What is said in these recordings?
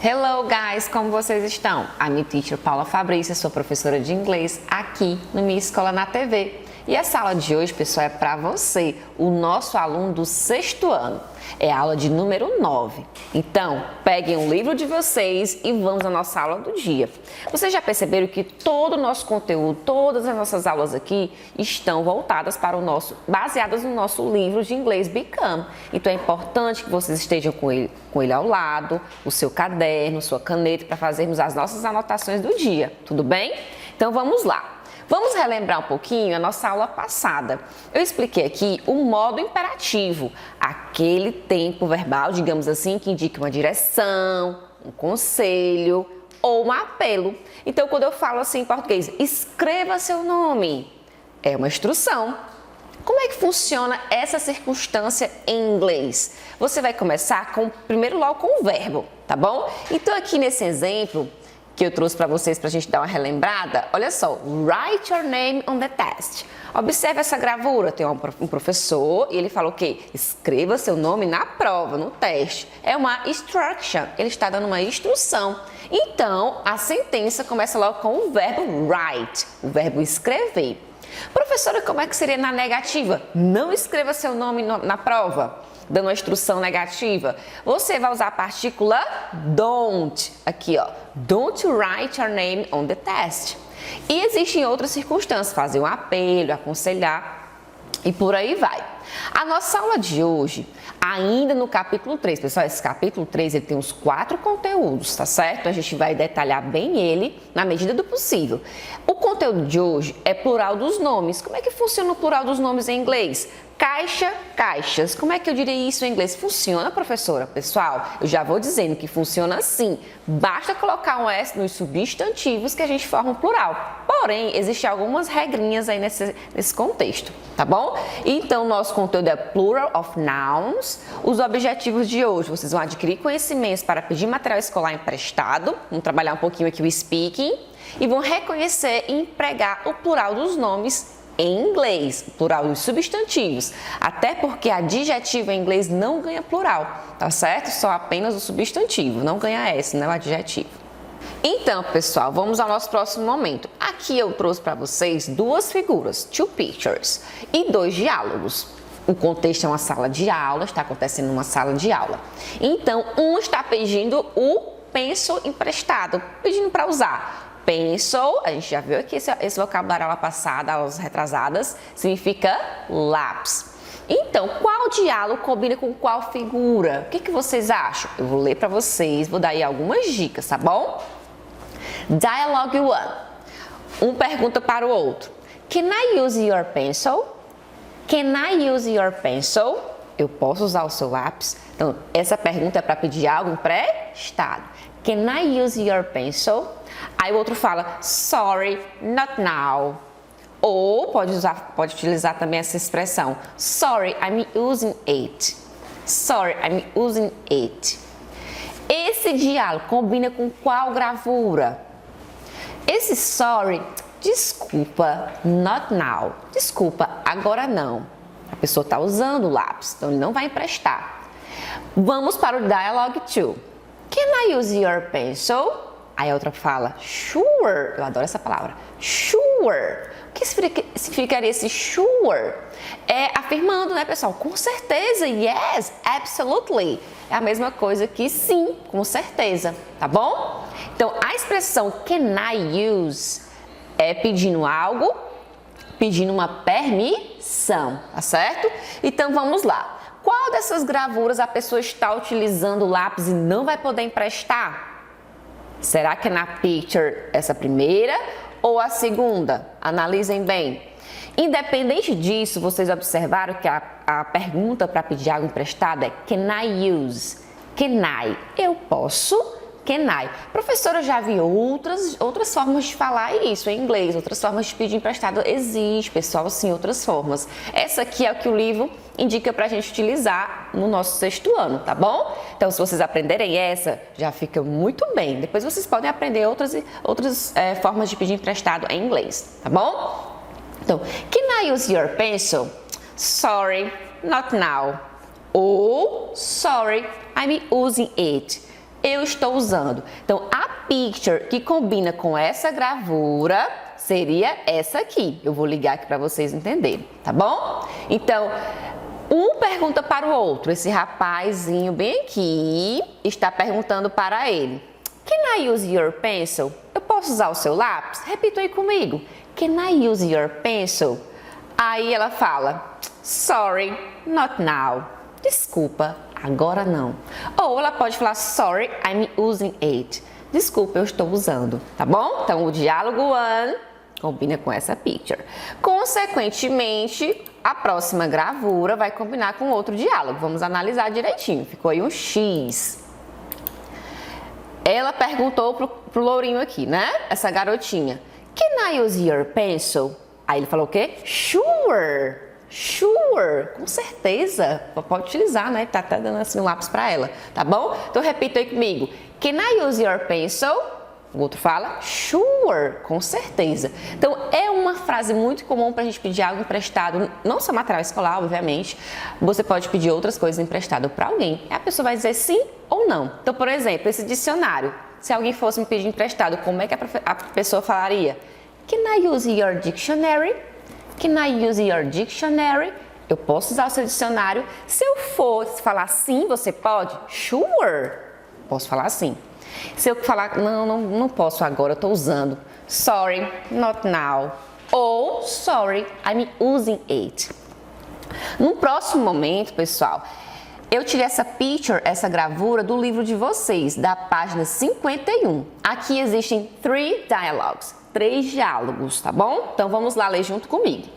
Hello guys, como vocês estão? I'm teacher Paula Fabrícia, sou professora de inglês aqui no Minha Escola na TV. E essa aula de hoje, pessoal, é para você, o nosso aluno do 6º ano. É a aula de número 9. Então, peguem o livro de vocês e vamos à nossa aula do dia. Vocês já perceberam que todo o nosso conteúdo, todas as nossas aulas aqui estão voltadas para baseadas no nosso livro de inglês Become. Então, é importante que vocês estejam com ele ao lado, o seu caderno, sua caneta, para fazermos as nossas anotações do dia. Tudo bem? Então, vamos lá. Vamos relembrar um pouquinho a nossa aula passada. Eu expliquei aqui o modo imperativo, aquele tempo verbal, digamos assim, que indica uma direção, um conselho ou um apelo. Então, quando eu falo assim em português, escreva seu nome, é uma instrução. Como é que funciona essa circunstância em inglês? Você vai começar primeiro logo com o verbo, tá bom? Então, aqui nesse exemplo que eu trouxe para vocês para a gente dar uma relembrada, olha só, write your name on the test. Observe essa gravura, tem um professor e ele falou que escreva seu nome na prova, no teste. É uma instruction, ele está dando uma instrução. Então, a sentença começa logo com o verbo write, o verbo escrever. Professora, como é que seria na negativa? Não escreva seu nome na prova, dando uma instrução negativa. Você vai usar a partícula don't, aqui ó, don't write your name on the test. E existem outras circunstâncias, fazer um apelo, aconselhar e por aí vai. A nossa aula de hoje, ainda no capítulo 3, pessoal, esse capítulo 3 ele tem uns 4 conteúdos, tá certo? A gente vai detalhar bem ele na medida do possível. O conteúdo de hoje é plural dos nomes. Como é que funciona o plural dos nomes em inglês? Caixa, caixas. Como é que eu diria isso em inglês? Funciona, professora? Pessoal, eu já vou dizendo que funciona assim. Basta colocar um S nos substantivos que a gente forma um plural. Porém, existem algumas regrinhas aí nesse contexto, tá bom? Então, nosso conteúdo é plural of nouns. Os objetivos de hoje, vocês vão adquirir conhecimentos para pedir material escolar emprestado. Vamos trabalhar um pouquinho aqui o speaking. E vão reconhecer e empregar o plural dos nomes em inglês, plural dos substantivos, até porque adjetivo em inglês não ganha plural, tá certo? Só apenas o substantivo, não ganha S, não é o adjetivo. Então, pessoal, vamos ao nosso próximo momento. Aqui eu trouxe para vocês 2 figuras, 2 pictures, e 2 diálogos. O contexto é uma sala de aula, está acontecendo numa sala de aula. Então, um está pedindo o pencil emprestado, pedindo para usar. Pencil, a gente já viu aqui esse vocabulário aula passada, aulas retrasadas, significa lápis. Então, qual diálogo combina com qual figura? O que vocês acham? Eu vou ler para vocês, vou dar aí algumas dicas, tá bom? Dialogue 1. Um pergunta para o outro. Can I use your pencil? Can I use your pencil? Eu posso usar o seu lápis? Então, essa pergunta é para pedir algo emprestado. Can I use your pencil? Aí o outro fala, sorry, not now. Ou pode utilizar também essa expressão, sorry, I'm using it. Sorry, I'm using it. Esse diálogo combina com qual gravura? Esse sorry, desculpa, not now. Desculpa, agora não. A pessoa está usando o lápis, então ele não vai emprestar. Vamos para o dialogue 2. Can I use your pencil? Aí a outra fala, sure. Eu adoro essa palavra, sure. O que significaria esse sure? É afirmando, né, pessoal? Com certeza, yes, absolutely. É a mesma coisa que sim, com certeza, tá bom? Então, a expressão can I use é pedindo algo, pedindo uma permissão, tá certo? Então, vamos lá. Qual dessas gravuras a pessoa está utilizando o lápis e não vai poder emprestar? Será que é na picture essa primeira ou a segunda? Analisem bem. Independente disso, vocês observaram que a pergunta para pedir algo emprestado é can I use? Can I? Eu posso? Can I? Professora, eu já vi outras formas de falar isso em inglês, outras formas de pedir emprestado. Existe, pessoal, sim, outras formas. Essa aqui é o que o livro indica para a gente utilizar no nosso 6º ano, tá bom? Então, se vocês aprenderem essa, já fica muito bem. Depois vocês podem aprender outras formas de pedir emprestado em inglês, tá bom? Então, can I use your pencil? Sorry, not now. Ou, sorry, I'm using it. eu estou usando. Então, a picture que combina com essa gravura seria essa aqui. Eu vou ligar aqui para vocês entenderem, tá bom? Então, um pergunta para o outro. Esse rapazinho bem aqui está perguntando para ele: Can I use your pencil? Eu posso usar o seu lápis? Repita aí comigo. Can I use your pencil? Aí ela fala: Sorry, not now. Desculpa, agora não. Ou ela pode falar: Sorry, I'm using it. Desculpa, eu estou usando, tá bom? Então, o diálogo one combina com essa picture. Consequentemente, a próxima gravura vai combinar com outro diálogo. Vamos analisar direitinho. Ficou aí um X. Ela perguntou pro lourinho aqui, né? Essa garotinha: Can I use your pencil? Aí ele falou o quê? Sure, sure, com certeza. Pode utilizar, né? Tá até dando assim um lápis para ela, tá bom? Então repita aí comigo. Can I use your pencil? O outro fala sure, com certeza. Então é uma frase muito comum para a gente pedir algo emprestado, não só material escolar, obviamente. Você pode pedir outras coisas emprestadas para alguém. A pessoa vai dizer sim ou não. Então, por exemplo, esse dicionário. Se alguém fosse me pedir emprestado, como é que a pessoa falaria? Can I use your dictionary? Can I use your dictionary? Eu posso usar o seu dicionário. Se eu fosse falar sim, você pode? Sure. Posso falar sim. Se eu falar não posso agora, eu estou usando. Sorry, not now. Ou sorry, I'm using it. No próximo momento, pessoal, eu tirei essa picture, essa gravura do livro de vocês, da página 51. Aqui existem 3 diálogos, tá bom? Então vamos lá ler junto comigo.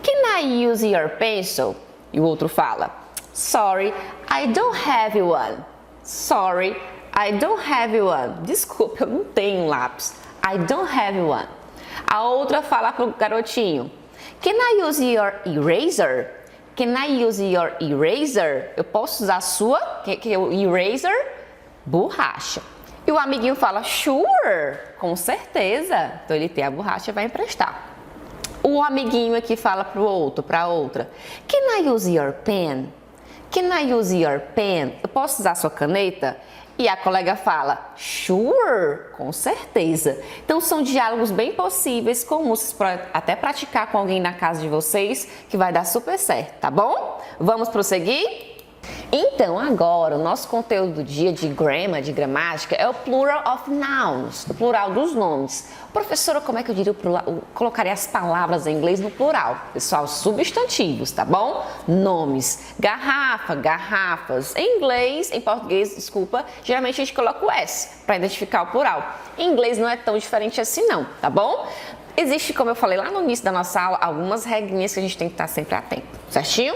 Can I use your pencil? E o outro fala: Sorry, I don't have one. Sorry, I don't have one. Desculpa, eu não tenho um lápis. I don't have one. A outra fala pro garotinho: Can I use your eraser? Can I use your eraser? Eu posso usar a sua? Que é o eraser? Borracha. E o amiguinho fala: Sure, com certeza. Então ele tem a borracha e vai emprestar. O amiguinho aqui fala pro outro, pra outra: Can I use your pen? Can I use your pen? Eu posso usar a sua caneta? E a colega fala: Sure, com certeza. Então são diálogos bem possíveis, comuns para até praticar com alguém na casa de vocês, que vai dar super certo, tá bom? Vamos prosseguir? Então, agora, o nosso conteúdo do dia de grammar, de gramática, é o plural of nouns, o plural dos nomes. Professora, como é que eu diria o plural? Eu colocaria as palavras em inglês no plural. Pessoal, substantivos, tá bom? Nomes. Garrafa, garrafas. Em inglês, em português, desculpa, geralmente a gente coloca o S para identificar o plural. Em inglês não é tão diferente assim não, tá bom? Existe, como eu falei lá no início da nossa aula, algumas regrinhas que a gente tem que estar sempre atento, certinho?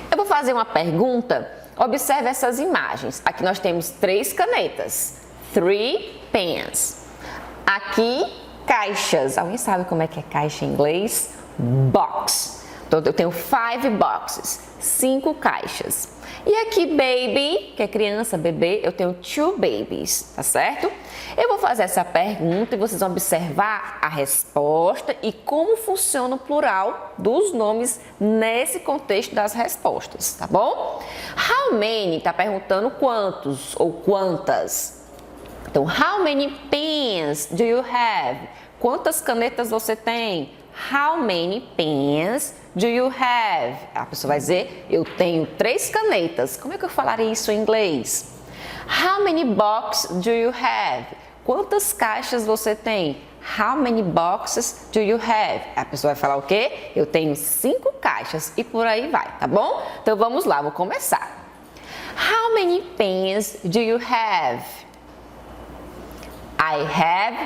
Eu vou fazer uma pergunta. Observe essas imagens. Aqui nós temos 3 canetas. 3 pens. Aqui, caixas. Alguém sabe como é que é caixa em inglês? Box. Então, eu tenho 5 boxes. 5 caixas. E aqui, baby, que é criança, bebê, eu tenho 2 babies, tá certo? Eu vou fazer essa pergunta e vocês vão observar a resposta e como funciona o plural dos nomes nesse contexto das respostas, tá bom? How many tá perguntando quantos ou quantas. Então, how many pens do you have? Quantas canetas você tem? How many pens do you have? A pessoa vai dizer: eu tenho 3 canetas. Como é que eu falaria isso em inglês? How many boxes do you have? Quantas caixas você tem? How many boxes do you have? A pessoa vai falar o quê? Eu tenho 5 caixas e por aí vai, tá bom? Então vamos lá, vou começar. How many pens do you have? I have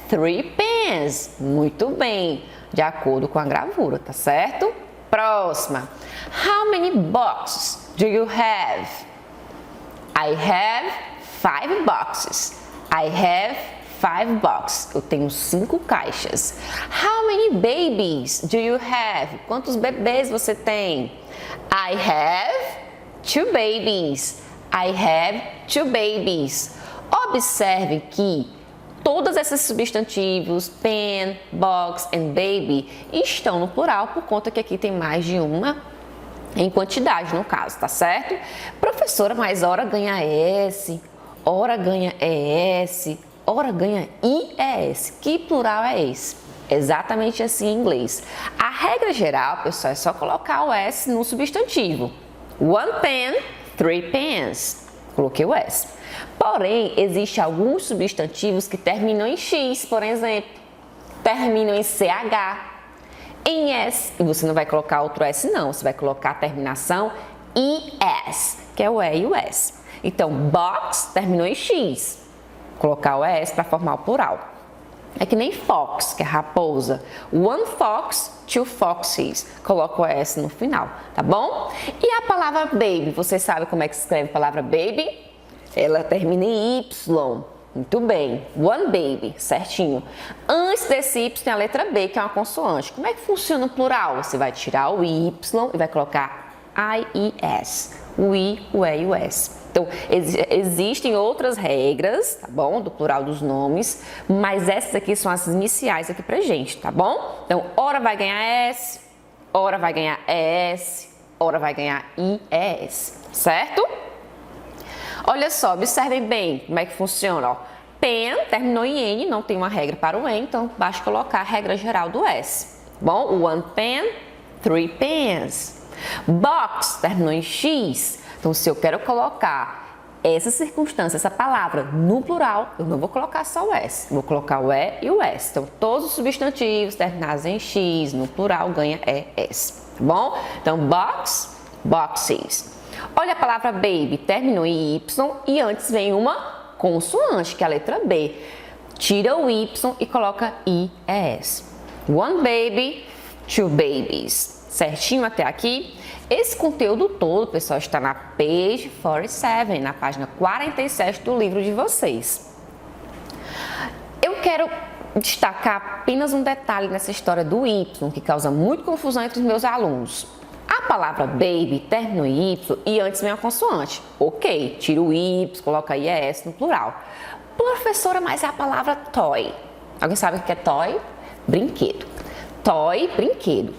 3 pens. Muito bem, de acordo com a gravura, tá certo? Próxima. How many boxes do you have? I have 5 boxes. I have 5 boxes. Eu tenho 5 caixas. How many babies do you have? Quantos bebês você tem? I have 2 babies. I have 2 babies. Observe que todos esses substantivos, pen, box and baby, estão no plural por conta que aqui tem mais de uma em quantidade, no caso, tá certo? Professora, mas hora ganha S, ora ganha ES, ora ganha IES. Que plural é esse? Exatamente assim em inglês. A regra geral, pessoal, é só colocar o S no substantivo. One pen, three pens. Coloquei o S. Porém, existem alguns substantivos que terminam em X, por exemplo. Terminam em CH, em S. E você não vai colocar outro S, não. Você vai colocar a terminação IS, que é o E e o S. Então, box terminou em X. Colocar o ES para formar o plural. É que nem fox, que é raposa. One fox, two foxes. Coloca o S no final, tá bom? E a palavra baby, você sabe como é que se escreve a palavra baby? Ela termina em Y. Muito bem. One baby, certinho. Antes desse Y tem a letra B, que é uma consoante. Como é que funciona o plural? Você vai tirar o Y e vai colocar IES. O I, o E e o S. Então, existem outras regras, tá bom? Do plural dos nomes, mas essas aqui são as iniciais aqui pra gente, tá bom? Então, ora vai ganhar S, ora vai ganhar ES, ora vai ganhar IES, certo? Olha só, observem bem como é que funciona, ó. Pen terminou em N, não tem uma regra para o N, então basta colocar a regra geral do S. Bom, one pen, three pens. Box terminou em X, então se eu quero colocar essa circunstância, essa palavra no plural, eu não vou colocar só o S, vou colocar o E e o S. Então todos os substantivos terminados em X no plural ganha ES, tá bom? Então box, boxes. Olha a palavra baby, terminou em Y e antes vem uma consoante, que é a letra B. Tira o Y e coloca IES. One baby, two babies. Certinho até aqui? Esse conteúdo todo, pessoal, está na page 47, na página 47 do livro de vocês. Eu quero destacar apenas um detalhe nessa história do Y, que causa muita confusão entre os meus alunos. A palavra baby terminou em Y e antes vem a consoante. Ok, tira o Y, coloca IES no plural. Professora, mas é a palavra toy. Alguém sabe o que é toy? Brinquedo. Toy, brinquedo.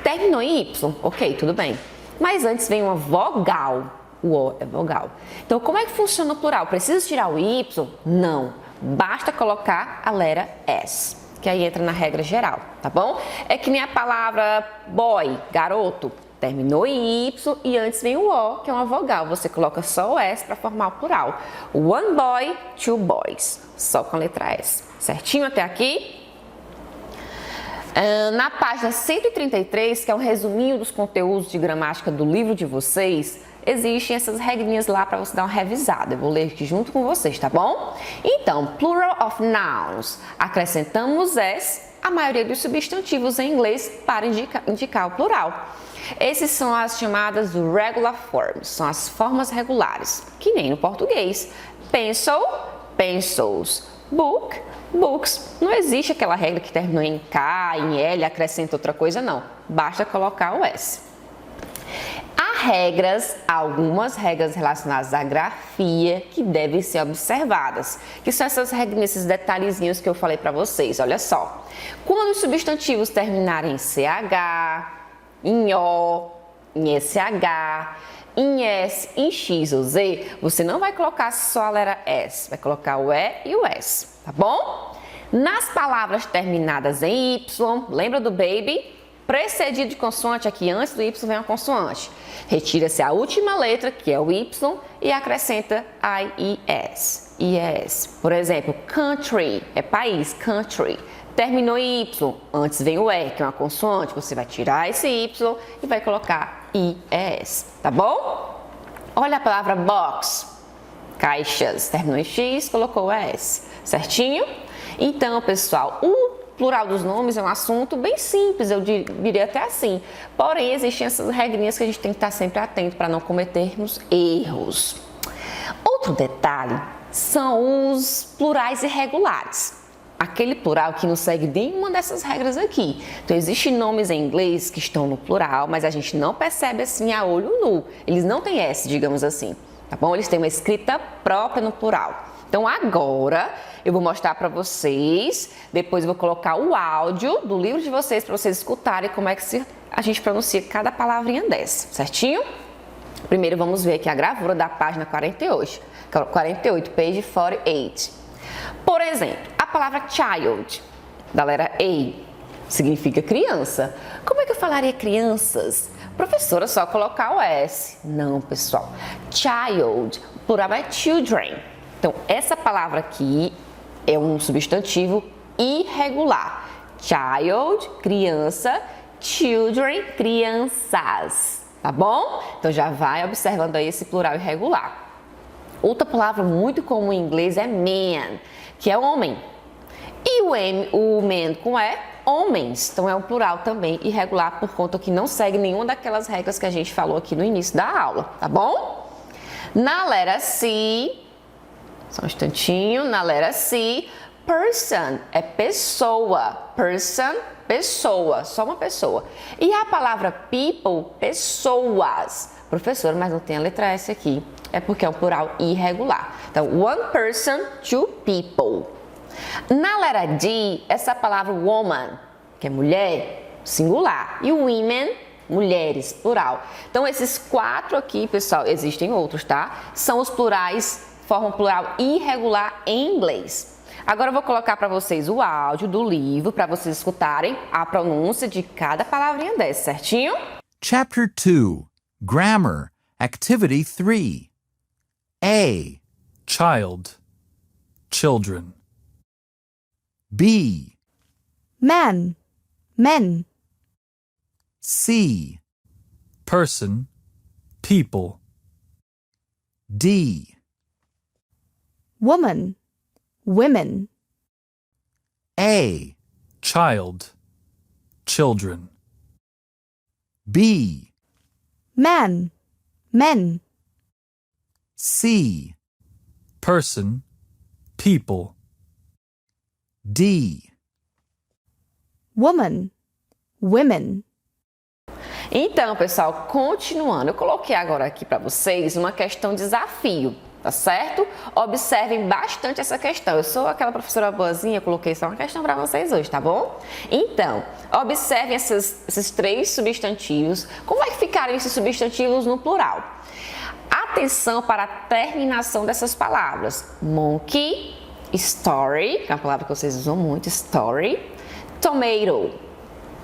Terminou em Y, ok, tudo bem. Mas antes vem uma vogal. O O é vogal. Então, como é que funciona o plural? Precisa tirar o Y? Não. Basta colocar a letra S, que aí entra na regra geral, tá bom? É que nem a palavra boy, garoto. Terminou em Y e antes vem o O, que é uma vogal. Você coloca só o S para formar o plural. One boy, two boys. Só com a letra S. Certinho até aqui? Na página 133, que é um resuminho dos conteúdos de gramática do livro de vocês, existem essas regrinhas lá para você dar uma revisada. Eu vou ler aqui junto com vocês, tá bom? Então, plural of nouns. Acrescentamos S, a maioria dos substantivos em inglês, para indicar o plural. Essas são as chamadas regular forms, são as formas regulares, que nem no português. Pencil, pencils. Book, books. Não existe aquela regra que terminou em K, em L, acrescenta outra coisa, não. Basta colocar o S. Há algumas regras relacionadas à grafia que devem ser observadas, que são essas regrinhas, esses detalhezinhos que eu falei para vocês. Olha só. Quando os substantivos terminarem em CH, em O, em SH, em S, em X ou Z, você não vai colocar só a letra S, vai colocar o E e o S, tá bom? Nas palavras terminadas em Y, lembra do baby? Precedido de consoante, aqui antes do Y vem uma consoante. Retira-se a última letra, que é o Y, e acrescenta IES. IES. Por exemplo, country é país, country. Terminou em Y, antes vem o E, que é uma consoante, você vai tirar esse Y e vai colocar IES, tá bom? Olha a palavra box, caixas, terminou em X, colocou o S, certinho? Então, pessoal, o plural dos nomes é um assunto bem simples, eu diria até assim. Porém, existem essas regrinhas que a gente tem que estar sempre atento para não cometermos erros. Outro detalhe são os plurais irregulares. Aquele plural que não segue nenhuma dessas regras aqui. Então, existem nomes em inglês que estão no plural, mas a gente não percebe assim a olho nu. Eles não têm S, digamos assim, tá bom? Eles têm uma escrita própria no plural. Então, agora eu vou mostrar para vocês, depois eu vou colocar o áudio do livro de vocês para vocês escutarem como é que a gente pronuncia cada palavrinha dessa, certinho? Primeiro vamos ver aqui a gravura da página 48, page 48. Por exemplo, a palavra child, da letra A, significa criança. Como é que eu falaria crianças? Professora, só colocar o S. Não, pessoal. Child, plural é children. Então, essa palavra aqui é um substantivo irregular. Child, criança, children, crianças. Tá bom? Então, já vai observando aí esse plural irregular. Outra palavra muito comum em inglês é man, que é homem. E o man com E, homens. Então, é um plural também irregular por conta que não segue nenhuma daquelas regras que a gente falou aqui no início da aula, tá bom? Na letra C, só um instantinho, na letra C, person é pessoa. Person, pessoa, só uma pessoa. E a palavra people, pessoas. Professor, mas não tem a letra S aqui. É porque é um plural irregular. Então, one person, two people. Na letra D, essa palavra woman, que é mulher, singular. E women, mulheres, plural. Então, esses 4 aqui, pessoal, existem outros, tá? São os plurais, formam plural irregular em inglês. Agora eu vou colocar para vocês o áudio do livro para vocês escutarem a pronúncia de cada palavrinha dessa, certinho? Chapter 2, Grammar, Activity 3. A. Child, children. B. Man, men. C. Person, people. D. Woman, women. A. Child, children. B. Man, men. C. Person, people. D. Woman, women. Então, pessoal, continuando, eu coloquei agora aqui para vocês uma questão desafio, tá certo? Observem bastante essa questão. Eu sou aquela professora boazinha, coloquei só uma questão para vocês hoje, tá bom? Então, observem esses 3 substantivos. Como é que ficaram esses substantivos no plural? Atenção para a terminação dessas palavras. Monkey, story, que é uma palavra que vocês usam muito, story. Tomato,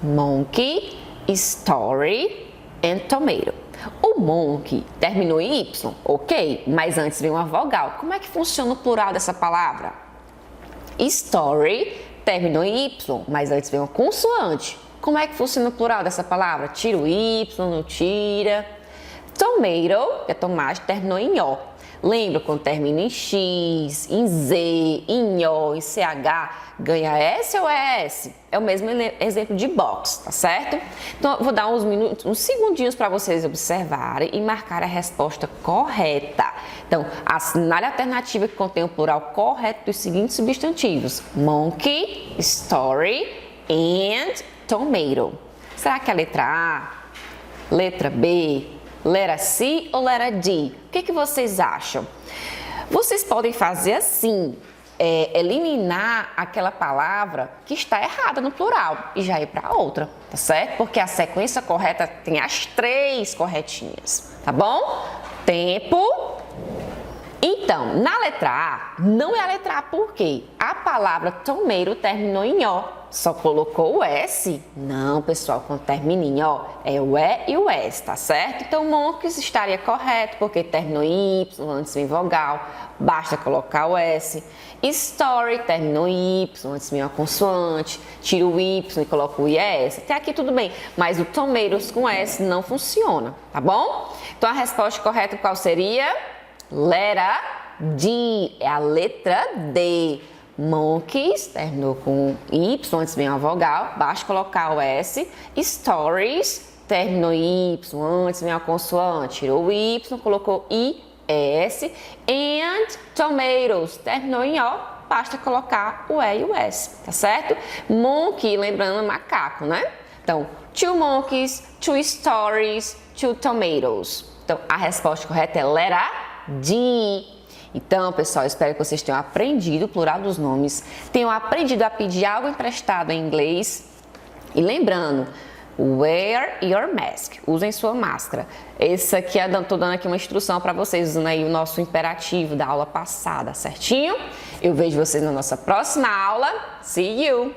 monkey, story and tomato. O monkey terminou em Y, ok, mas antes vem uma vogal. Como é que funciona o plural dessa palavra? Story terminou em Y, mas antes vem uma consoante. Como é que funciona o plural dessa palavra? Tira o Y, não tira. Tomato, que é tomate, terminou em O. Lembra quando termina em X, em Z, em O, em CH, ganha S ou é S? É o mesmo exemplo de box, tá certo? Então, eu vou dar uns segundinhos para vocês observarem e marcar a resposta correta. Então, assinale a alternativa que contém o plural correto dos seguintes substantivos: monkey, story and tomato. Será que é a letra A, letra B, letra C ou letra D? O que vocês acham? Vocês podem fazer assim, eliminar aquela palavra que está errada no plural e já ir para outra, tá certo? Porque a sequência correta tem as 3 corretinhas, tá bom? Tempo. Então, na letra A, não é a letra A porque a palavra tomato terminou em O. Só colocou o S? Não, pessoal, quando termina em O, é o E e o S, tá certo? Então, monkeys estaria correto, porque terminou em Y, antes vem vogal, basta colocar o S. Story terminou em Y, antes vem uma consoante, tira o Y e coloca o IS. Até aqui tudo bem, mas o tomatoes com S não funciona, tá bom? Então, a resposta correta qual seria? Letra D, é a letra D. Monkeys, terminou com Y, antes vem uma vogal, basta colocar o S. Stories, terminou em Y, antes vem uma consoante, tirou o Y, colocou IS. And tomatoes, terminou em O, basta colocar o E e o S, tá certo? Monkey, lembrando, macaco, né? Então, 2 monkeys, 2 stories, 2 tomatoes. Então, a resposta correta é letra D. Então, pessoal, espero que vocês tenham aprendido o plural dos nomes, tenham aprendido a pedir algo emprestado em inglês. E lembrando, Wear your mask. Usem sua máscara. Esse aqui, tô dando aqui uma instrução para vocês, usando aí o nosso imperativo da aula passada, certinho? Eu vejo vocês na nossa próxima aula. See you!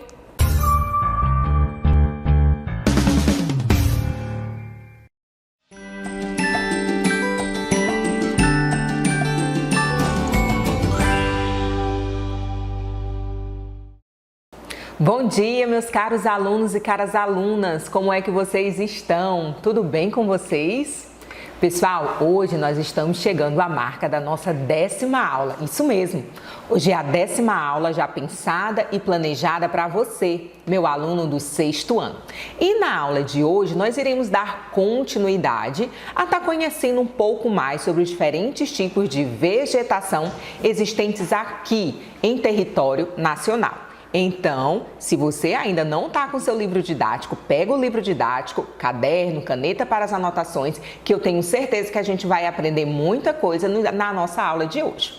Bom dia, meus caros alunos e caras alunas, como é que vocês estão? Tudo bem com vocês? Pessoal, hoje nós estamos chegando à marca da nossa 10ª aula, isso mesmo. Hoje é a 10ª aula já pensada e planejada para você, meu aluno do 6º ano. E na aula de hoje nós iremos dar continuidade a estar conhecendo um pouco mais sobre os diferentes tipos de vegetação existentes aqui em território nacional. Então, se você ainda não está com seu livro didático, pega o livro didático, caderno, caneta para as anotações, que eu tenho certeza que a gente vai aprender muita coisa na nossa aula de hoje.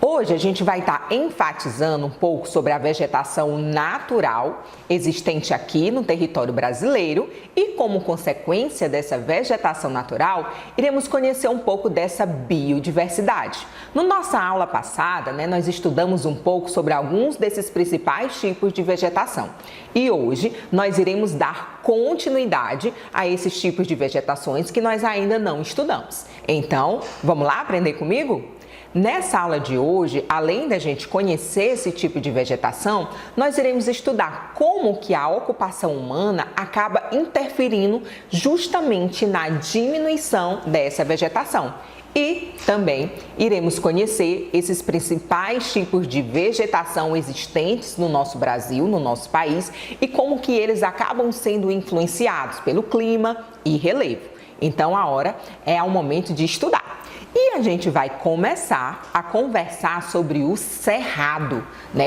Hoje a gente vai estar enfatizando um pouco sobre a vegetação natural existente aqui no território brasileiro e, como consequência dessa vegetação natural, iremos conhecer um pouco dessa biodiversidade. Na nossa aula passada, nós estudamos um pouco sobre alguns desses principais tipos de vegetação e hoje nós iremos dar continuidade a esses tipos de vegetações que nós ainda não estudamos. Então, vamos lá aprender comigo? Nessa aula de hoje, além da gente conhecer esse tipo de vegetação, nós iremos estudar como que a ocupação humana acaba interferindo justamente na diminuição dessa vegetação. E também iremos conhecer esses principais tipos de vegetação existentes no nosso Brasil, no nosso país, e como que eles acabam sendo influenciados pelo clima e relevo. Então, a hora é o momento de estudar. E a gente vai começar a conversar sobre o cerrado,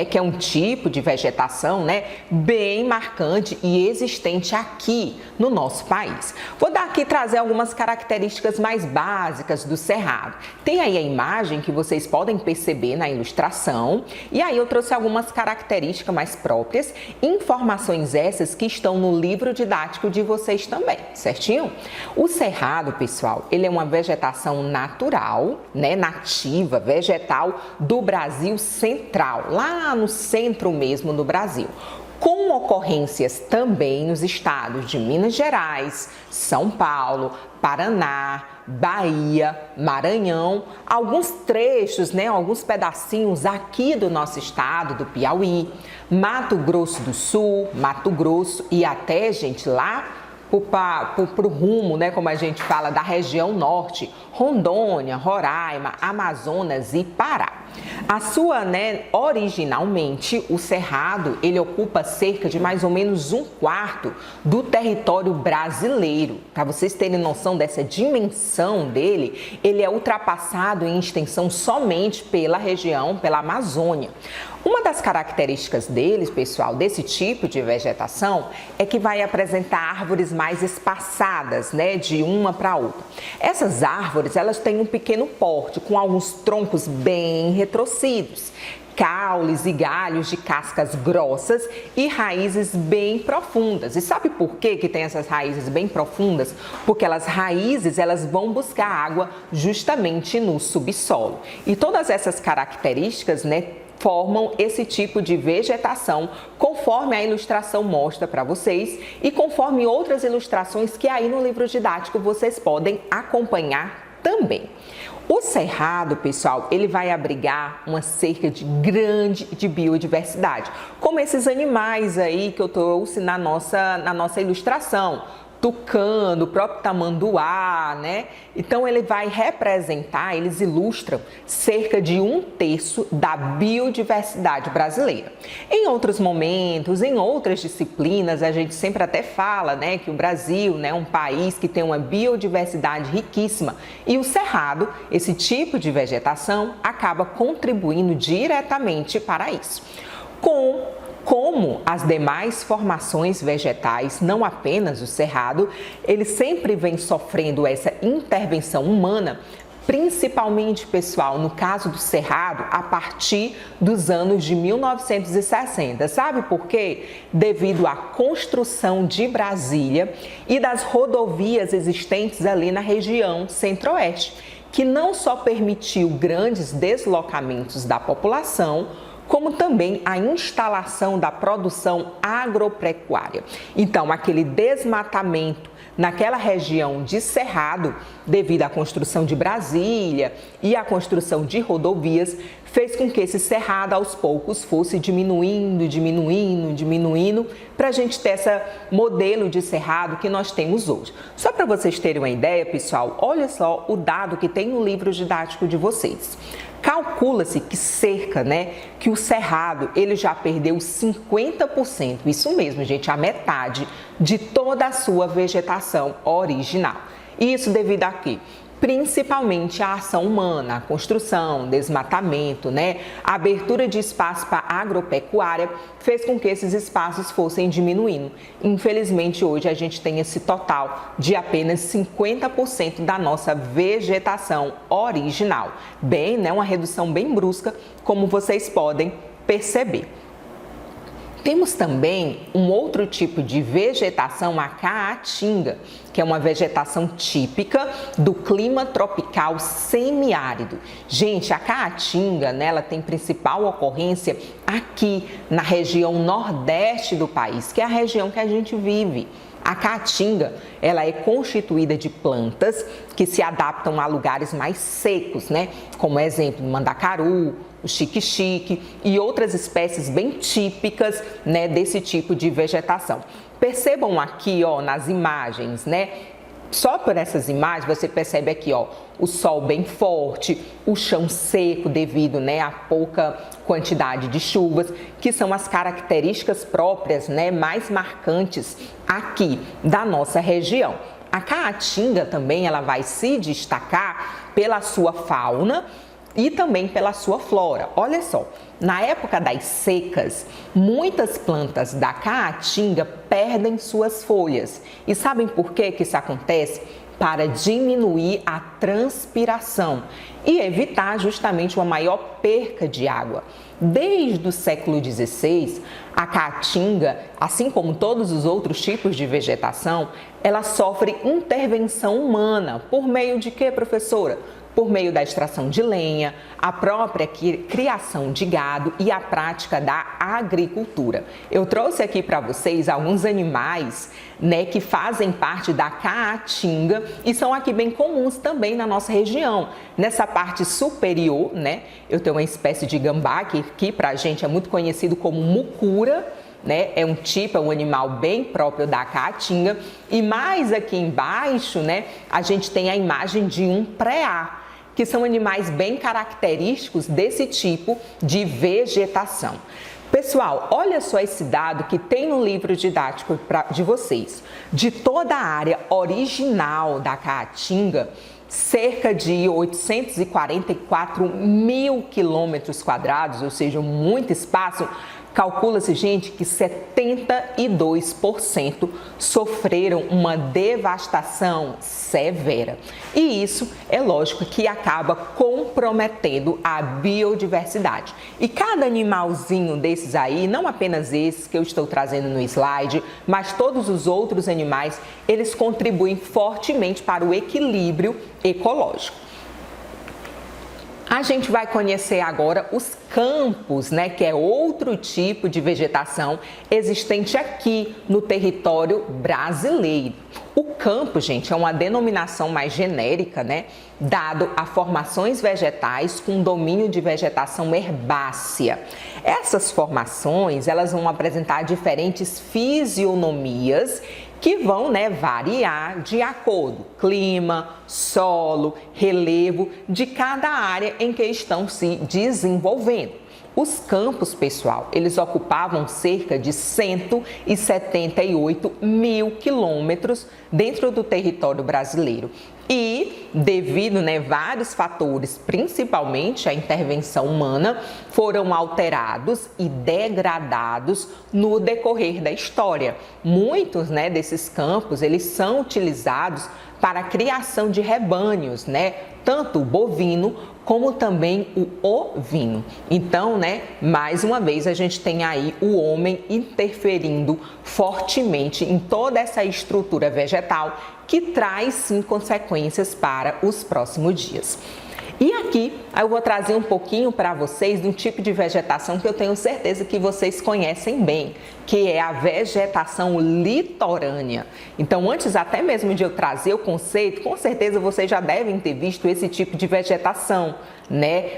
que é um tipo de vegetação, bem marcante e existente aqui no nosso país. Vou trazer algumas características mais básicas do cerrado. Tem aí a imagem que vocês podem perceber na ilustração, e aí eu trouxe algumas características mais próprias, informações essas que estão no livro didático de vocês também, certinho? O cerrado, pessoal, ele é uma vegetação natural, nativa, vegetal do Brasil central, lá no centro mesmo do Brasil, com ocorrências também nos estados de Minas Gerais, São Paulo, Paraná, Bahia, Maranhão, alguns trechos, alguns pedacinhos aqui do nosso estado, do Piauí, Mato Grosso do Sul, Mato Grosso e até, gente, lá para o rumo, como a gente fala, da região norte, Rondônia, Roraima, Amazonas e Pará. Originalmente, o cerrado, ele ocupa cerca de mais ou menos 1/4 do território brasileiro. Para vocês terem noção dessa dimensão dele, ele é ultrapassado em extensão somente pela região, pela Amazônia. Uma das características deles, pessoal, desse tipo de vegetação, é que vai apresentar árvores mais espaçadas, de uma para outra. Essas árvores, elas têm um pequeno porte, com alguns troncos bem retorcidos, caules e galhos de cascas grossas e raízes bem profundas. E sabe por que tem essas raízes bem profundas? Porque elas vão buscar água justamente no subsolo. E todas essas características, formam esse tipo de vegetação, conforme a ilustração mostra para vocês e conforme outras ilustrações que aí no livro didático vocês podem acompanhar também. O cerrado, pessoal, ele vai abrigar uma cerca de grande de biodiversidade, como esses animais aí que eu trouxe na nossa ilustração. Tucano, o próprio tamanduá, Então, ele vai representar, eles ilustram cerca de 1/3 da biodiversidade brasileira. Em outros momentos, em outras disciplinas, a gente sempre até fala, que o Brasil, é um país que tem uma biodiversidade riquíssima e o cerrado, esse tipo de vegetação, acaba contribuindo diretamente para isso. Como as demais formações vegetais, não apenas o cerrado, ele sempre vem sofrendo essa intervenção humana principalmente, pessoal, no caso do Cerrado, a partir dos anos de 1960. Sabe por quê? Devido à construção de Brasília e das rodovias existentes ali na região centro-oeste, que não só permitiu grandes deslocamentos da população, como também a instalação da produção agropecuária. Então, aquele desmatamento naquela região de Cerrado, devido à construção de Brasília e à construção de rodovias, fez com que esse cerrado aos poucos fosse diminuindo, para a gente ter esse modelo de cerrado que nós temos hoje. Só para vocês terem uma ideia, pessoal, olha só o dado que tem no livro didático de vocês. Calcula-se que que o cerrado, ele já perdeu 50%, isso mesmo, gente, a metade de toda a sua vegetação original. Isso devido a quê? Principalmente a ação humana, a construção, desmatamento, a abertura de espaço para a agropecuária fez com que esses espaços fossem diminuindo. Infelizmente, hoje a gente tem esse total de apenas 50% da nossa vegetação original. Bem, uma redução bem brusca, como vocês podem perceber. Temos também um outro tipo de vegetação, a caatinga, que é uma vegetação típica do clima tropical semiárido. Gente, a caatinga, ela tem principal ocorrência aqui na região nordeste do país, que é a região que a gente vive. A caatinga, ela é constituída de plantas que se adaptam a lugares mais secos, como exemplo, o mandacaru, o xique-xique e outras espécies bem típicas, desse tipo de vegetação. Percebam aqui, nas imagens, Só por essas imagens você percebe aqui, o sol bem forte, o chão seco devido, à pouca quantidade de chuvas, que são as características próprias, mais marcantes aqui da nossa região. A caatinga também ela vai se destacar pela sua fauna e também pela sua flora. Olha só, na época das secas, muitas plantas da caatinga perdem suas folhas. E sabem por que isso acontece? Para diminuir a transpiração e evitar justamente uma maior perca de água. Desde o século XVI, a caatinga, assim como todos os outros tipos de vegetação, ela sofre intervenção humana. Por meio de quê, professora? Por meio da extração de lenha, a própria criação de gado e a prática da agricultura. Eu trouxe aqui para vocês alguns animais, que fazem parte da caatinga e são aqui bem comuns também na nossa região. Nessa parte superior, eu tenho uma espécie de gambá que aqui para a gente é muito conhecido como mucura. É um animal bem próprio da caatinga. E mais aqui embaixo, a gente tem a imagem de um preá, que são animais bem característicos desse tipo de vegetação. Pessoal, olha só esse dado que tem no livro didático de vocês. De toda a área original da caatinga, cerca de 844 mil quilômetros quadrados, ou seja, muito espaço, calcula-se, gente, que 72% sofreram uma devastação severa. E isso é lógico que acaba comprometendo a biodiversidade. E cada animalzinho desses aí, não apenas esses que eu estou trazendo no slide, mas todos os outros animais, eles contribuem fortemente para o equilíbrio ecológico. A gente vai conhecer agora os campos, que é outro tipo de vegetação existente aqui no território brasileiro. O campo, gente, é uma denominação mais genérica, dado a formações vegetais com domínio de vegetação herbácea. Essas formações, elas vão apresentar diferentes fisionomias que vão variar de acordo com clima, solo, relevo de cada área em que estão se desenvolvendo. Os campos, pessoal, eles ocupavam cerca de 178 mil quilômetros dentro do território brasileiro. e devido, vários fatores, principalmente a intervenção humana, foram alterados e degradados no decorrer da história. Muitos, desses campos, eles são utilizados para a criação de rebanhos, tanto o bovino como também o ovino. Então, mais uma vez a gente tem aí o homem interferindo fortemente em toda essa estrutura vegetal que traz sim consequências para os próximos dias. E aqui eu vou trazer um pouquinho para vocês de um tipo de vegetação que eu tenho certeza que vocês conhecem bem, que é a vegetação litorânea. Então, antes até mesmo de eu trazer o conceito, com certeza vocês já devem ter visto esse tipo de vegetação,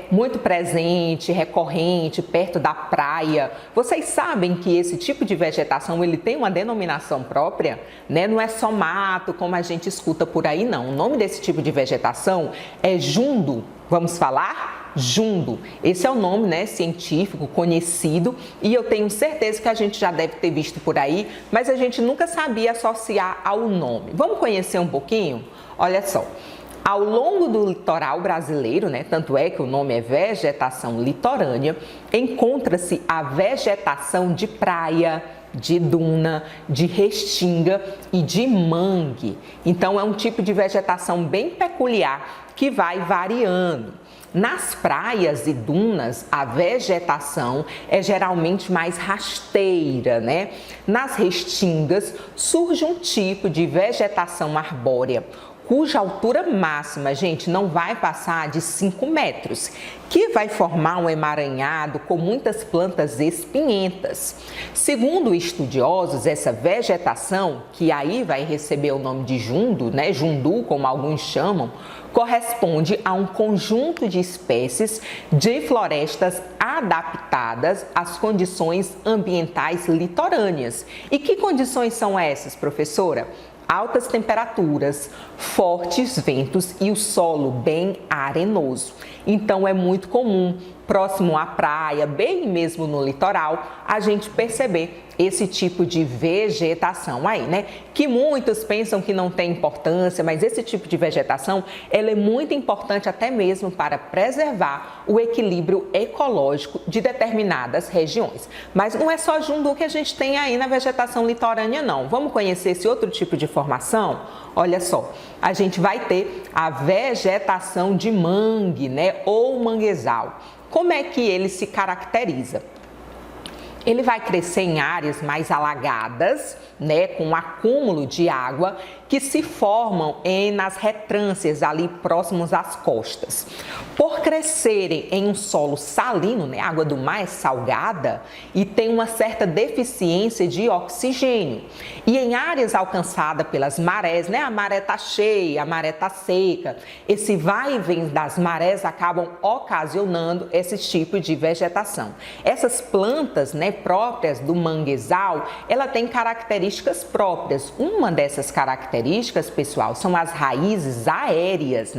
muito presente, recorrente, perto da praia. Vocês sabem que esse tipo de vegetação, ele tem uma denominação própria, Não é só mato, como a gente escuta por aí, não. O nome desse tipo de vegetação é jundo. Vamos falar? Jundo. Esse é o nome, científico, conhecido, e eu tenho certeza que a gente já deve ter visto por aí, mas a gente nunca sabia associar ao nome. Vamos conhecer um pouquinho? Olha só. Ao longo do litoral brasileiro, tanto é que o nome é vegetação litorânea, encontra-se a vegetação de praia, de duna, de restinga e de mangue. Então, é um tipo de vegetação bem peculiar que vai variando. Nas praias e dunas, a vegetação é geralmente mais rasteira, Nas restingas, surge um tipo de vegetação arbórea, cuja altura máxima, gente, não vai passar de 5 metros, que vai formar um emaranhado com muitas plantas espinhentas. Segundo estudiosos, essa vegetação, que aí vai receber o nome de jundo, jundu, como alguns chamam, corresponde a um conjunto de espécies de florestas adaptadas às condições ambientais litorâneas. E que condições são essas, professora? Altas temperaturas, fortes ventos e o solo bem arenoso. Então, é muito comum, próximo à praia, bem mesmo no litoral, a gente perceber esse tipo de vegetação aí, Que muitos pensam que não tem importância, mas esse tipo de vegetação, ela é muito importante até mesmo para preservar o equilíbrio ecológico de determinadas regiões. Mas não é só jundu que a gente tem aí na vegetação litorânea, não. Vamos conhecer esse outro tipo de formação? Olha só, a gente vai ter a vegetação de mangue, ou manguezal. Como é que ele se caracteriza? Ele vai crescer em áreas mais alagadas, com um acúmulo de água que se formam nas retrâncias ali próximos às costas. Por crescerem em um solo salino, a água do mar é salgada e tem uma certa deficiência de oxigênio. E em áreas alcançadas pelas marés, a maré está cheia, a maré está seca, esse vai e vem das marés acabam ocasionando esse tipo de vegetação. Essas plantas, próprias do manguezal, ela tem características próprias. Uma dessas características, pessoal, são as raízes aéreas,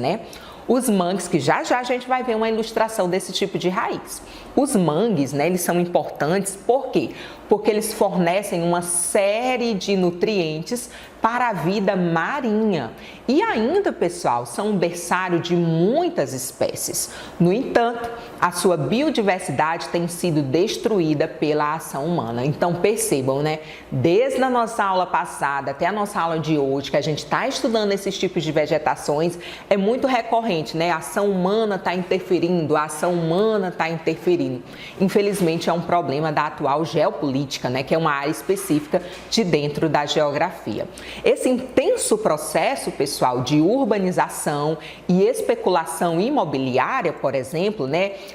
Os mangues, que já já a gente vai ver uma ilustração desse tipo de raiz. Os mangues, eles são importantes, por quê? Porque eles fornecem uma série de nutrientes para a vida marinha. E ainda, pessoal, são um berçário de muitas espécies. No entanto, a sua biodiversidade tem sido destruída pela ação humana. Então, percebam, Desde a nossa aula passada até a nossa aula de hoje, que a gente está estudando esses tipos de vegetações, é muito recorrente, A ação humana está interferindo, a ação humana está interferindo. Infelizmente, é um problema da atual geopolítica, que é uma área específica de dentro da geografia. Esse intenso processo, pessoal, de urbanização e especulação imobiliária, por exemplo,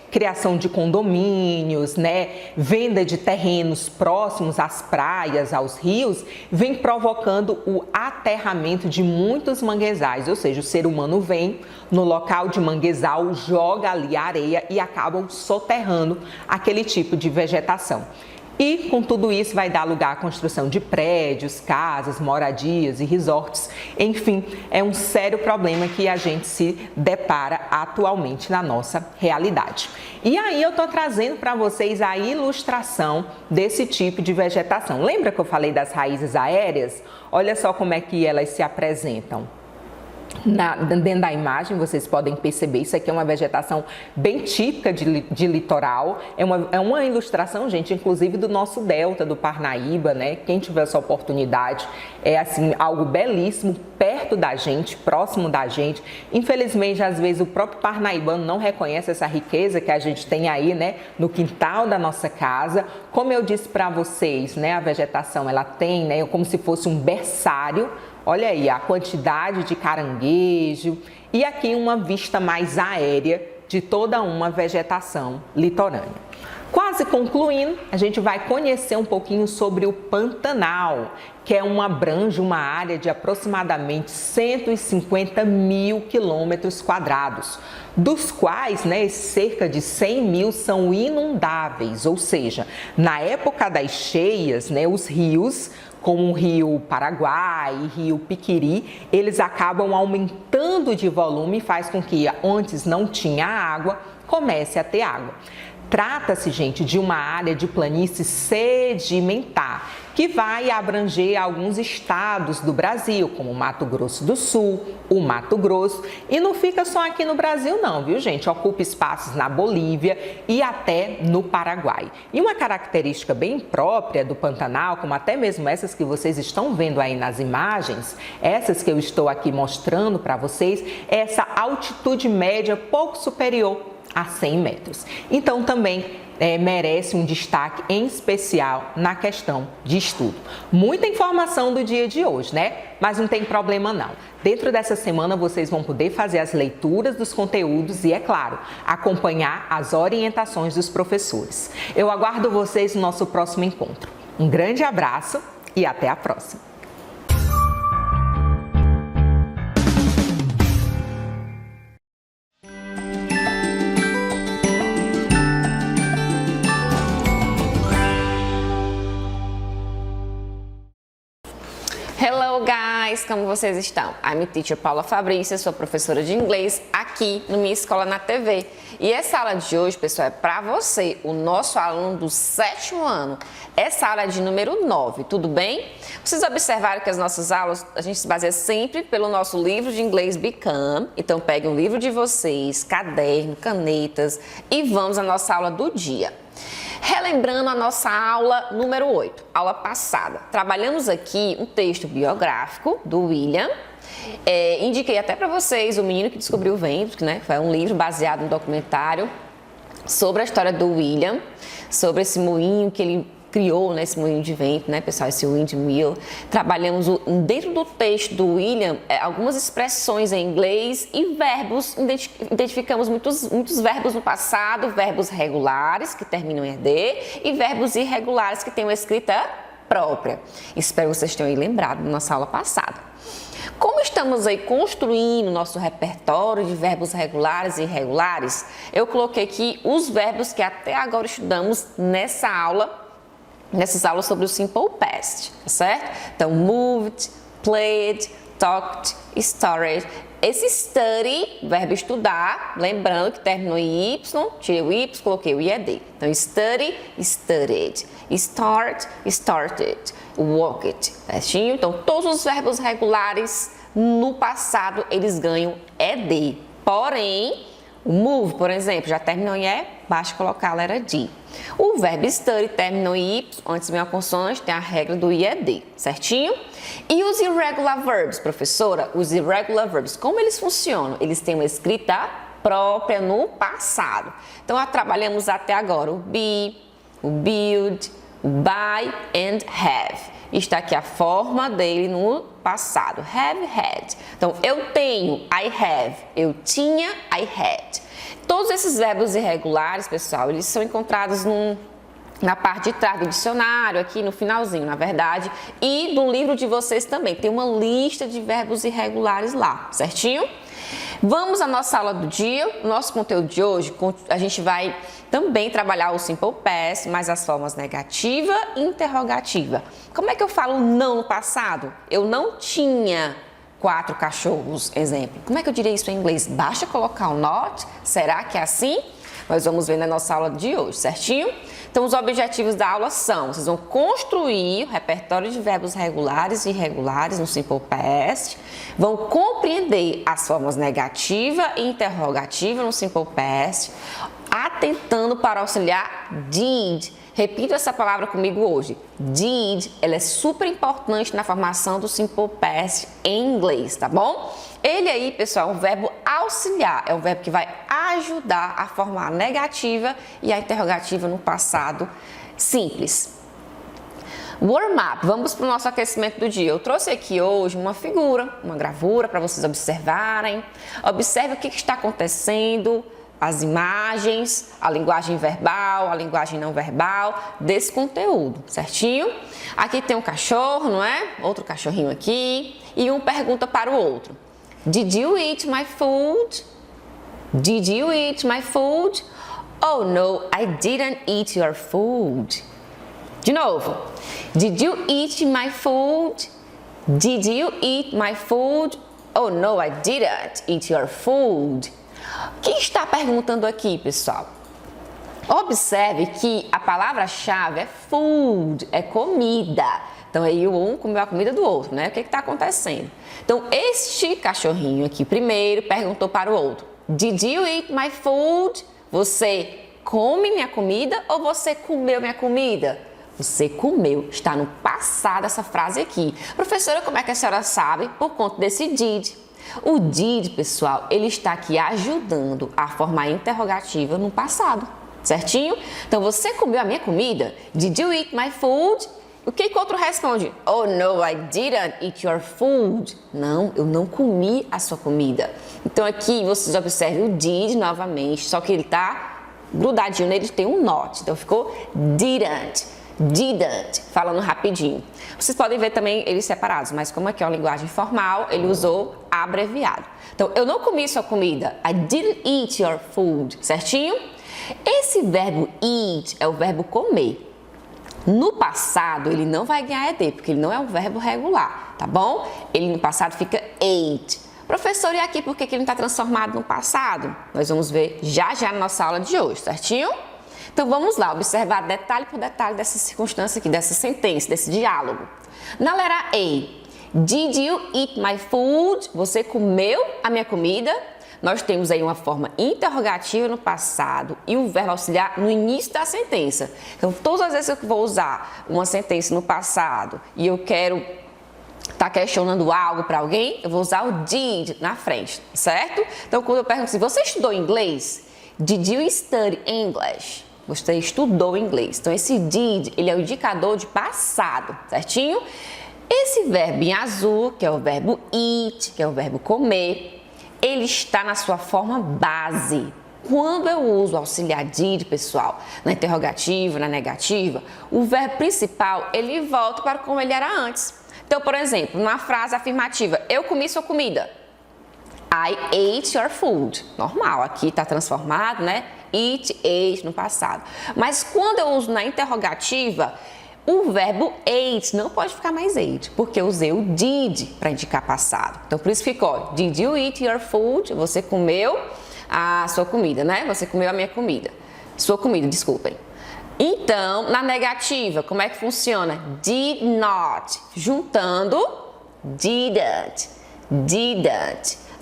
criação de condomínios, venda de terrenos próximos às praias, aos rios, vem provocando o aterramento de muitos manguezais, ou seja, o ser humano vem no local de manguezal, joga ali a areia e acabam soterrando aquele tipo de vegetação. E com tudo isso vai dar lugar à construção de prédios, casas, moradias e resorts. Enfim, é um sério problema que a gente se depara atualmente na nossa realidade. E aí eu estou trazendo para vocês a ilustração desse tipo de vegetação. Lembra que eu falei das raízes aéreas? Olha só como é que elas se apresentam. Dentro da imagem vocês podem perceber, isso aqui é uma vegetação bem típica de litoral, é uma ilustração, gente, inclusive do nosso delta do Parnaíba, né? Quem tiver essa oportunidade, é assim, algo belíssimo, perto da gente, próximo da gente. Infelizmente, às vezes o próprio parnaibano não reconhece essa riqueza que a gente tem aí, né, no quintal da nossa casa. Como eu disse para vocês, né, a vegetação, ela tem, né, como se fosse um berçário. Olha aí a quantidade de caranguejo e aqui uma vista mais aérea de toda uma vegetação litorânea. Quase concluindo, a gente vai conhecer um pouquinho sobre o Pantanal, que abrange uma área de aproximadamente 150 mil quilômetros quadrados, dos quais, né, cerca de 100 mil são inundáveis, ou seja, na época das cheias, né, os rios, como o Rio Paraguai e Rio Piquiri, eles acabam aumentando de volume e faz com que antes não tinha água, comece a ter água. Trata-se, gente, de uma área de planície sedimentar, que vai abranger alguns estados do Brasil, como o Mato Grosso do Sul, o Mato Grosso, e não fica só aqui no Brasil não, viu, gente? Ocupa espaços na Bolívia e até no Paraguai. E uma característica bem própria do Pantanal, como até mesmo essas que vocês estão vendo aí nas imagens, essas que eu estou aqui mostrando para vocês, é essa altitude média pouco superior a 100 metros. Então também merece um destaque em especial na questão de estudo. Muita informação do dia de hoje, né? Mas não tem problema não. Dentro dessa semana vocês vão poder fazer as leituras dos conteúdos e, é claro, acompanhar as orientações dos professores. Eu aguardo vocês no nosso próximo encontro. Um grande abraço e até a próxima! Hello guys, como vocês estão? I'm teacher Paula Fabrícia, sou professora de inglês aqui no Minha Escola na TV. E essa aula de hoje, pessoal, é para você, o nosso aluno do 7º ano. Essa aula é de número 9, tudo bem? Vocês observaram que as nossas aulas, a gente se baseia sempre pelo nosso livro de inglês Become. Então peguem o livro de vocês, caderno, canetas e vamos à nossa aula do dia. Relembrando a nossa aula número 8, aula passada, trabalhamos aqui um texto biográfico do William. Indiquei até para vocês O Menino que Descobriu o Vento, né? Foi um livro baseado no documentário sobre a história do William, sobre esse moinho que ele criou, né, esse moinho de vento, né, pessoal, esse windmill. Trabalhamos dentro do texto do William algumas expressões em inglês e verbos. Identificamos muitos verbos no passado, verbos regulares que terminam em ED e verbos irregulares que têm uma escrita própria. Espero que vocês tenham aí lembrado da nossa aula passada. Como estamos aí construindo nosso repertório de verbos regulares e irregulares, eu coloquei aqui os verbos que até agora estudamos nessas aulas sobre o Simple Past, tá certo? Então, moved, played, talked, started. Esse study, verbo estudar, lembrando que terminou em Y, tirei o Y, coloquei o IED. Então, study, studied, start, started, walked, certinho? Então, todos os verbos regulares no passado, eles ganham ED. Porém, o move, por exemplo, já terminou em E, basta colocar a letra D. O verbo study terminou em Y, antes vem a consoante, tem a regra do IED, certinho? E os irregular verbs, professora? Os irregular verbs, como eles funcionam? Eles têm uma escrita própria no passado. Então, trabalhamos até agora o be, o build, o buy and have. Está aqui a forma dele no passado, have, had. Então, eu tenho, I have, eu tinha, I had. Todos esses verbos irregulares, pessoal, eles são encontrados na parte de trás do dicionário, aqui no finalzinho, na verdade, e do livro de vocês também. Tem uma lista de verbos irregulares lá, certinho? Vamos à nossa aula do dia. Nosso conteúdo de hoje, a gente vai também trabalhar o Simple Past, mas as formas negativa e interrogativa. Como é que eu falo não no passado? Eu não tinha 4 cachorros, exemplo. Como é que eu diria isso em inglês? Basta colocar o not? Será que é assim? Nós vamos ver na nossa aula de hoje, certinho? Então, os objetivos da aula são: vocês vão construir o repertório de verbos regulares e irregulares no Simple Past, vão compreender as formas negativa e interrogativa no Simple Past, atentando para auxiliar did. Repita essa palavra comigo hoje. Did, ela é super importante na formação do Simple Past em inglês, tá bom? Ele aí, pessoal, é um verbo auxiliar, é um verbo que vai ajudar a formar a negativa e a interrogativa no passado simples. Warm-up, vamos para o nosso aquecimento do dia. Eu trouxe aqui hoje uma figura, uma gravura para vocês observarem. Observe o que está acontecendo, as imagens, a linguagem verbal, a linguagem não verbal desse conteúdo, certinho? Aqui tem um cachorro, não é? Outro cachorrinho aqui e um pergunta para o outro. Did you eat my food? Did you eat my food? Oh no, I didn't eat your food. De novo. Did you eat my food? Did you eat my food? Oh no, I didn't eat your food. Quem está perguntando aqui, pessoal? Observe que a palavra-chave é food, é comida. Então, aí o um comeu a comida do outro, né? O que está acontecendo? Então, este cachorrinho aqui primeiro perguntou para o outro: Did you eat my food? Você come minha comida ou você comeu minha comida? Você comeu. Está no passado essa frase aqui. Professora, como é que a senhora sabe? Por conta desse did. O did, pessoal, ele está aqui ajudando a formar a interrogativa no passado, certinho? Então, você comeu a minha comida? Did you eat my food? O que o outro responde? Oh no, I didn't eat your food. Não, eu não comi a sua comida. Então, aqui vocês observem o did novamente, só que ele está grudadinho nele, tem um not. Então, ficou didn't, falando rapidinho. Vocês podem ver também eles separados, mas como aqui é uma linguagem formal, ele usou abreviado. Então, eu não comi sua comida. I didn't eat your food, certinho? Esse verbo eat é o verbo comer. No passado, ele não vai ganhar ED, porque ele não é um verbo regular, tá bom? Ele no passado fica ate. Professor, e aqui por que ele não está transformado no passado? Nós vamos ver já na nossa aula de hoje, certinho? Então, vamos lá, observar detalhe por detalhe dessa circunstância aqui, dessa sentença, desse diálogo. Na letra A, did you eat my food? Você comeu a minha comida? Nós temos aí uma forma interrogativa no passado e o verbo auxiliar no início da sentença. Então, todas as vezes que eu vou usar uma sentença no passado e eu quero estar questionando algo para alguém, eu vou usar o did na frente, certo? Então, quando eu pergunto assim, você estudou inglês? Did you study English? Você estudou inglês. Então, esse did, ele é o indicador de passado, certinho? Esse verbo em azul, que é o verbo eat, que é o verbo comer, ele está na sua forma base. Quando eu uso o auxiliar did, pessoal, na interrogativa, na negativa, o verbo principal, ele volta para como ele era antes. Então, por exemplo, na frase afirmativa, eu comi sua comida. I ate your food. Normal, aqui está transformado, né? Eat, ate no passado. Mas quando eu uso na interrogativa, o verbo ate não pode ficar mais ate, porque eu usei o did para indicar passado. Então, por isso ficou, did you eat your food? Você comeu a sua comida, né? Você comeu a minha comida. Sua comida, desculpem. Então, na negativa, como é que funciona? Did not. Juntando, didn't.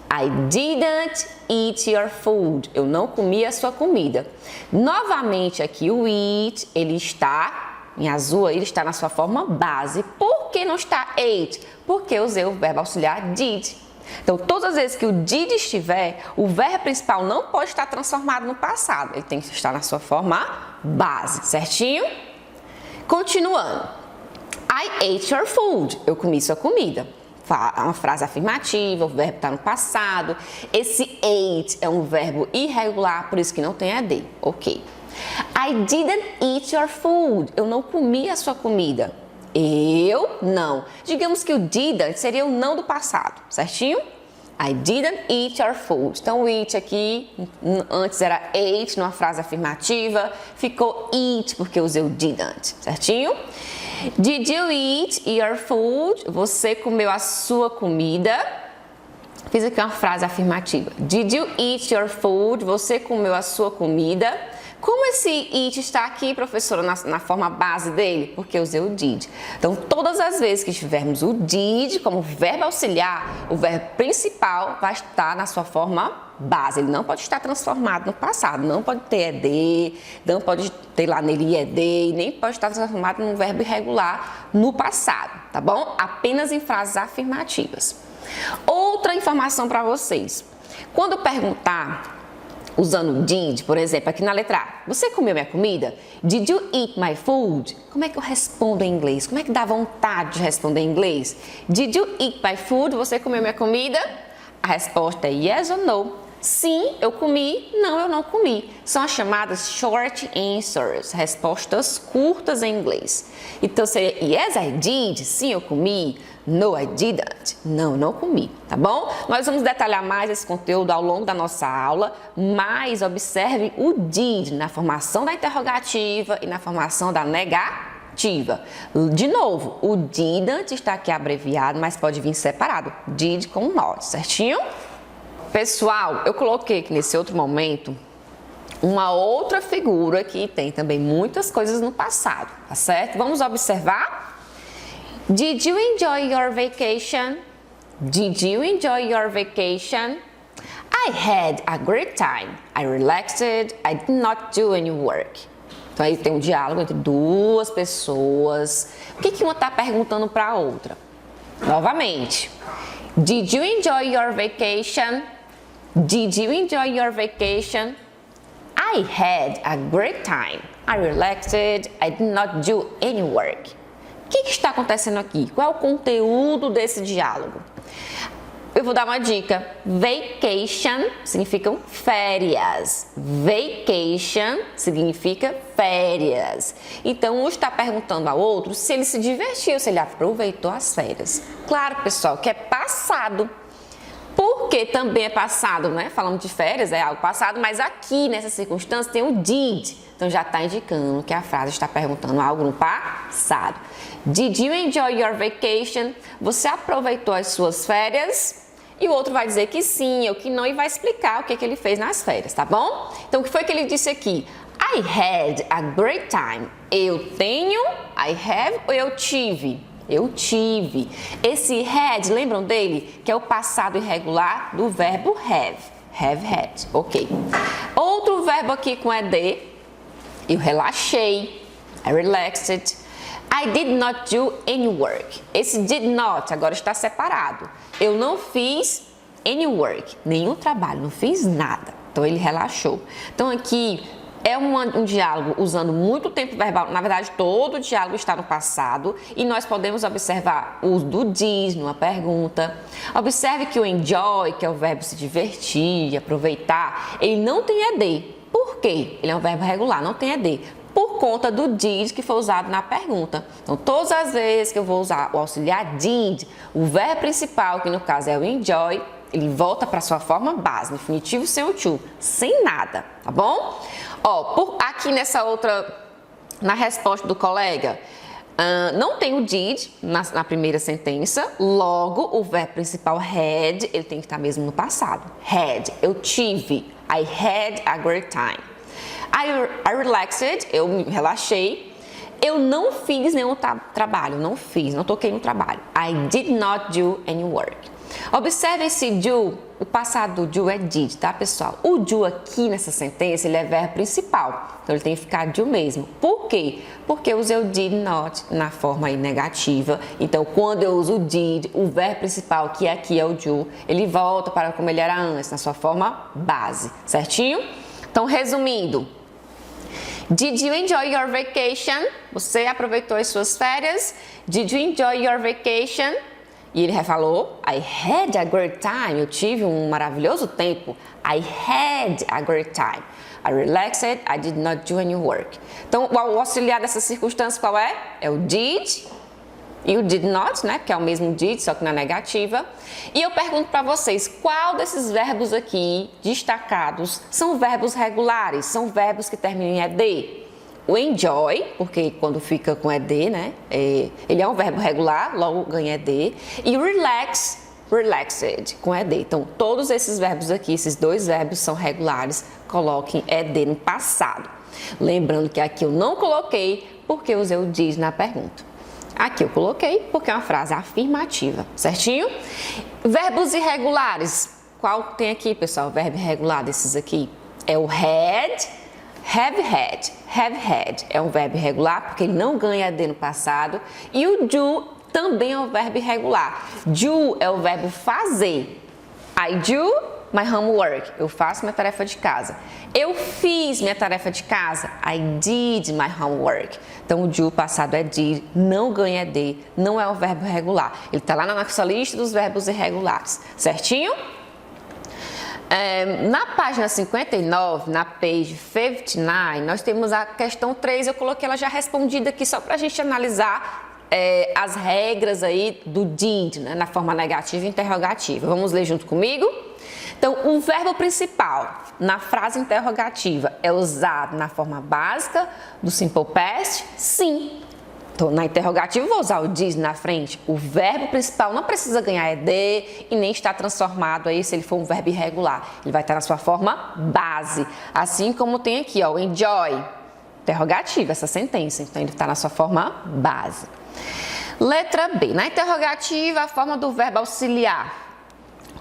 I didn't eat your food. Eu não comi a sua comida. Novamente aqui o eat, ele está em azul, ele está na sua forma base. Por que não está ate? Porque eu usei o verbo auxiliar did. Então, todas as vezes que o did estiver, o verbo principal não pode estar transformado no passado. Ele tem que estar na sua forma base, certinho? Continuando. I ate your food. Eu comi sua comida. Uma frase afirmativa, o verbo está no passado. Esse ate é um verbo irregular, por isso que não tem AD, ok? I didn't eat your food. Eu não comi a sua comida. Eu não. Digamos que o didn't seria o não do passado, certinho? I didn't eat your food. Então, o eat aqui, antes era ate, numa frase afirmativa, ficou eat, porque eu usei o didn't, certinho? Did you eat your food? Você comeu a sua comida? Fiz aqui uma frase afirmativa. Did you eat your food? Você comeu a sua comida? Como esse eat está aqui, professora, na forma base dele? Porque eu usei o did. Então, todas as vezes que tivermos o did como verbo auxiliar, o verbo principal vai estar na sua forma base. Ele não pode estar transformado no passado. Não pode ter ed, não pode ter lá nele ed, nem pode estar transformado num verbo irregular no passado, tá bom? Apenas em frases afirmativas. Outra informação para vocês. Quando perguntar usando did, por exemplo, aqui na letra A, você comeu minha comida? Did you eat my food? Como é que eu respondo em inglês? Como é que dá vontade de responder em inglês? Did you eat my food? Você comeu minha comida? A resposta é yes or no. Sim, eu comi. Não, eu não comi. São as chamadas short answers, respostas curtas em inglês. Então seria yes, I did. Sim, eu comi. No, I didn't. Não, não comi, tá bom? Nós vamos detalhar mais esse conteúdo ao longo da nossa aula, mas observe o did na formação da interrogativa e na formação da negativa. De novo, o didn't está aqui abreviado, mas pode vir separado. Did com not, certinho? Pessoal, eu coloquei aqui nesse outro momento uma outra figura que tem também muitas coisas no passado, tá certo? Vamos observar? Did you enjoy your vacation? Did you enjoy your vacation? I had a great time. I relaxed. I did not do any work. Então aí tem um diálogo entre duas pessoas. O que uma está perguntando para a outra? Novamente. Did you enjoy your vacation? Did you enjoy your vacation? I had a great time. I relaxed. I did not do any work. O que está acontecendo aqui? Qual é o conteúdo desse diálogo? Eu vou dar uma dica. Vacation significam férias. Vacation significa férias. Então, um está perguntando ao outro se ele se divertiu, se ele aproveitou as férias. Claro, pessoal, que é passado. Porque também é passado, né? Falamos de férias, é algo passado, mas aqui, nessa circunstância, tem o did. Então, já está indicando que a frase está perguntando algo no passado. Did you enjoy your vacation? Você aproveitou as suas férias? E o outro vai dizer que sim ou que não e vai explicar o que ele fez nas férias, tá bom? Então, o que foi que ele disse aqui? I had a great time. Eu tenho, I have ou eu tive? Eu tive. Esse had, lembram dele? Que é o passado irregular do verbo have. Have had, ok. Outro verbo aqui com ed. Eu relaxei. I relaxed. I did not do any work. Esse did not agora está separado. Eu não fiz any work, nenhum trabalho, não fiz nada. Então ele relaxou. Então aqui é um diálogo usando muito tempo verbal. Na verdade, todo o diálogo está no passado e nós podemos observar o uso do did numa pergunta. Observe que o enjoy, que é o verbo se divertir, aproveitar, ele não tem ed. Por quê? Ele é um verbo regular, não tem ed. Por conta do did que foi usado na pergunta. Então, todas as vezes que eu vou usar o auxiliar did, o verbo principal, que no caso é o enjoy, ele volta para sua forma base, no infinitivo sem o to, sem nada, tá bom? Ó, aqui nessa outra, na resposta do colega, não tem o did na primeira sentença, logo o verbo principal had, ele tem que estar mesmo no passado. Had, eu tive, I had a great time. I relaxed, eu me relaxei. Eu não fiz nenhum trabalho, não toquei no trabalho. I did not do any work. Observe esse do, o passado do do é did, tá, pessoal? O do aqui nessa sentença, ele é verbo principal, então ele tem que ficar do mesmo. Por quê? Porque eu usei o did not na forma aí negativa, então quando eu uso o did, o verbo principal, que aqui é o do, ele volta para como ele era antes, na sua forma base, certinho? Então, resumindo, did you enjoy your vacation? Você aproveitou as suas férias? Did you enjoy your vacation? E ele falou, I had a great time. Eu tive um maravilhoso tempo. I had a great time. I relaxed. I did not do any work. Então, o auxiliar dessa circunstância qual é? É o did e o did not, né? Que é o mesmo did, só que na negativa. E eu pergunto para vocês, qual desses verbos aqui destacados são verbos regulares? São verbos que terminam em ed? O enjoy, porque quando fica com ed, né? Ele é um verbo regular, logo ganha ed. E o relax, relaxed, com ed. Então, todos esses verbos aqui, esses dois verbos são regulares, coloquem ed no passado. Lembrando que aqui eu não coloquei porque eu usei o did na pergunta. Aqui eu coloquei porque é uma frase afirmativa, certinho? Verbos irregulares. Qual tem aqui, pessoal? Verbo irregular desses aqui é o had, have had. É um verbo irregular porque ele não ganha ed no passado. E o do também é um verbo irregular. Do é o verbo fazer. I do my homework. Eu faço minha tarefa de casa. Eu fiz minha tarefa de casa. I did my homework. Então, o do passado é did, não ganha ed, não é um verbo irregular. Ele está lá na nossa lista dos verbos irregulares. Certinho? Na página 59, na page 59, nós temos a questão 3. Eu coloquei ela já respondida aqui só para a gente analisar as regras aí do did, né, na forma negativa e interrogativa. Vamos ler junto comigo? Então, o verbo principal na frase interrogativa é usado na forma básica do simple past? Sim. Então, na interrogativa, eu vou usar o did na frente. O verbo principal não precisa ganhar ed e nem estar transformado aí se ele for um verbo irregular. Ele vai estar na sua forma base. Assim como tem aqui, ó, o enjoy. Interrogativa, essa sentença. Então, ele está na sua forma base. Letra B. Na interrogativa, a forma do verbo auxiliar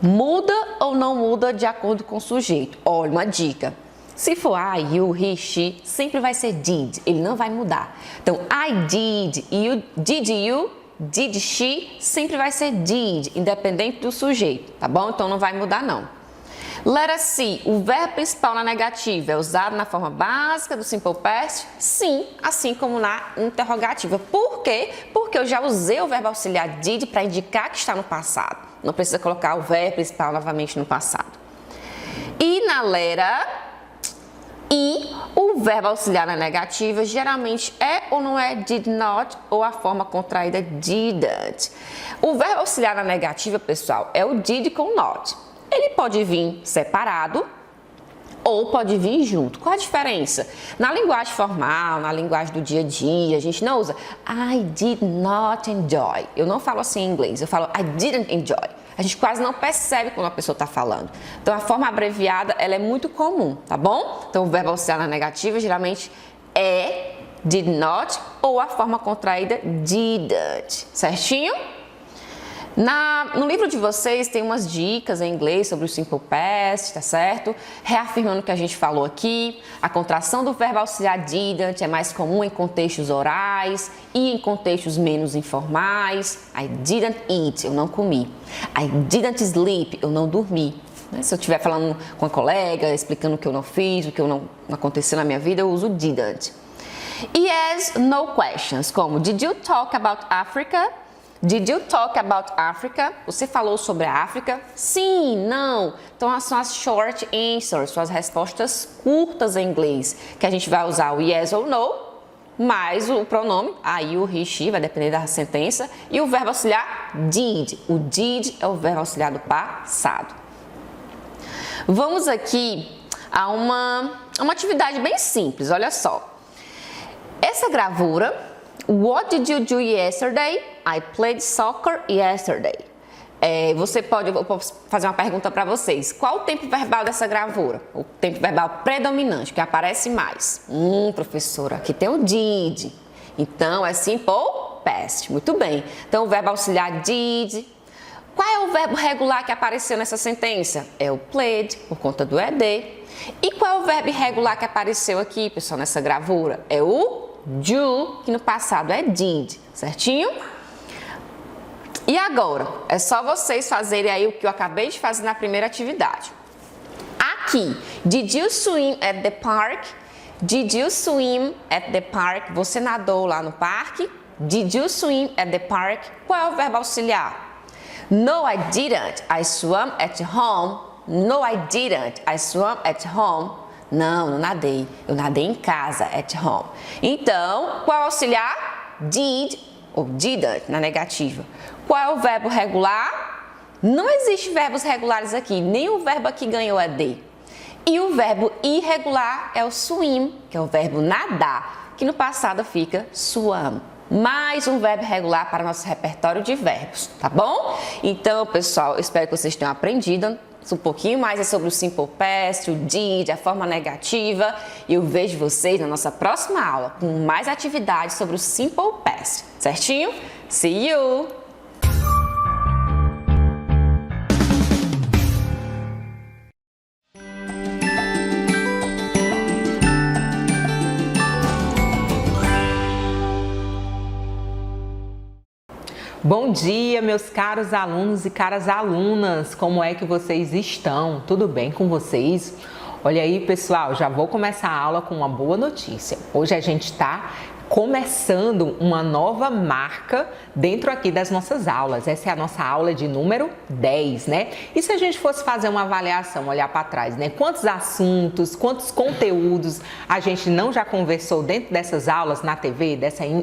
muda ou não muda de acordo com o sujeito? Olha, uma dica. Se for I, you, he, she, sempre vai ser did. Ele não vai mudar. Então, I did, you, did she, sempre vai ser did, independente do sujeito, tá bom? Então, não vai mudar, não. Letra C. O verbo principal na negativa é usado na forma básica do simple past? Sim, assim como na interrogativa. Por quê? Porque eu já usei o verbo auxiliar did para indicar que está no passado. Não precisa colocar o verbo principal novamente no passado. E na letra I, o verbo auxiliar na negativa geralmente é ou não é did not ou a forma contraída didn't. O verbo auxiliar na negativa, pessoal, é o did com not. Ele pode vir separado ou pode vir junto. Qual a diferença? Na linguagem formal, na linguagem do dia a dia, a gente não usa I did not enjoy. Eu não falo assim em inglês, eu falo I didn't enjoy. A gente quase não percebe quando a pessoa está falando. Então, a forma abreviada, ela é muito comum, tá bom? Então, o verbo auxiliar na negativa, geralmente, é did not ou a forma contraída didn't, certinho? No livro de vocês tem umas dicas em inglês sobre o simple past, tá certo? Reafirmando o que a gente falou aqui, a contração do verbo auxiliar didn't é mais comum em contextos orais e em contextos menos informais. I didn't eat, eu não comi. I didn't sleep, eu não dormi. Se eu estiver falando com uma colega, explicando o que eu não fiz, o que não aconteceu na minha vida, eu uso didn't. E as no questions, como Did you talk about Africa? Did you talk about Africa? Você falou sobre a África? Sim, não. Então, são as short answers, são as respostas curtas em inglês, que a gente vai usar o yes ou no, mais o pronome, I, you, he, she, vai depender da sentença, e o verbo auxiliar did. O did é o verbo auxiliar do passado. Vamos aqui a uma atividade bem simples, olha só. Essa gravura, What did you do yesterday? I played soccer yesterday. Eu posso fazer uma pergunta para vocês. Qual o tempo verbal dessa gravura? O tempo verbal predominante, que aparece mais. Professora, aqui tem o did. Então, é simple past. Muito bem. Então, o verbo auxiliar did. Qual é o verbo regular que apareceu nessa sentença? É o played, por conta do ed. E qual é o verbo irregular que apareceu aqui, pessoal, nessa gravura? É o do, que no passado é did, certinho? E agora, é só vocês fazerem aí o que eu acabei de fazer na primeira atividade. Aqui, did you swim at the park? Did you swim at the park? Você nadou lá no parque? Did you swim at the park? Qual é o verbo auxiliar? No, I didn't. I swam at home. No, I didn't. I swam at home. Não, não nadei. Eu nadei em casa, at home. Então, qual é o auxiliar? Did ou didn't, na negativa. Qual é o verbo regular? Não existe verbos regulares aqui. Nem o verbo aqui ganhou ed. E o verbo irregular é o swim, que é o verbo nadar, que no passado fica swam. mais um verbo regular para nosso repertório de verbos, tá bom? Então, pessoal, eu espero que vocês tenham aprendido um pouquinho mais sobre o simple past, o did, a forma negativa. E eu vejo vocês na nossa próxima aula com mais atividades sobre o simple past, certinho? See you! Bom dia, meus caros alunos e caras alunas, como é que vocês estão? Tudo bem com vocês? Olha aí, pessoal, já vou começar a aula com uma boa notícia. Hoje a gente está começando uma nova marca dentro aqui das nossas aulas. Essa é a nossa aula de número 10, né? E se a gente fosse fazer uma avaliação, olhar para trás, né? Quantos assuntos, quantos conteúdos a gente não já conversou dentro dessas aulas na TV,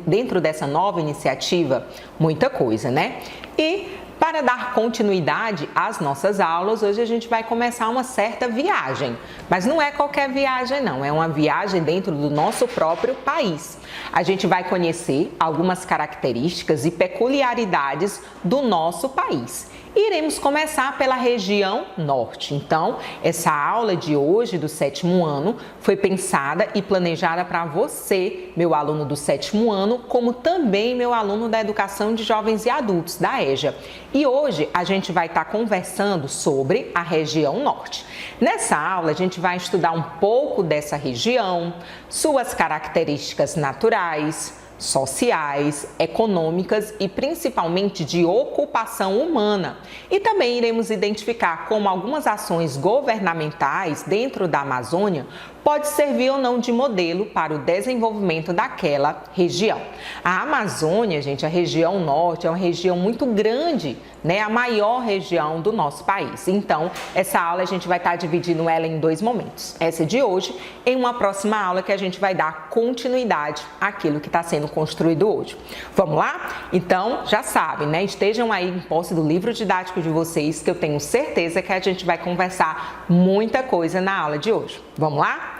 dentro dessa nova iniciativa? Muita coisa, né? E para dar continuidade às nossas aulas, hoje a gente vai começar uma certa viagem. Mas não é qualquer viagem não, é uma viagem dentro do nosso próprio país. A gente vai conhecer algumas características e peculiaridades do nosso país. Iremos começar pela região norte. Então, essa aula de hoje do 7º ano foi pensada e planejada para você, meu aluno do 7º ano, como também meu aluno da Educação de Jovens e Adultos, da EJA. E hoje a gente vai estar conversando sobre a região norte. Nessa aula, a gente vai estudar um pouco dessa região, suas características naturais, sociais, econômicas e principalmente de ocupação humana. E também iremos identificar como algumas ações governamentais dentro da Amazônia pode servir ou não de modelo para o desenvolvimento daquela região. A Amazônia, gente, a região norte é uma região muito grande, né? A maior região do nosso país. Então, essa aula a gente vai estar dividindo ela em dois momentos. Essa de hoje, em uma próxima aula que a gente vai dar continuidade àquilo que está sendo construído hoje. Vamos lá? Então, já sabem, né? Estejam aí em posse do livro didático de vocês, que eu tenho certeza que a gente vai conversar muita coisa na aula de hoje. Vamos lá?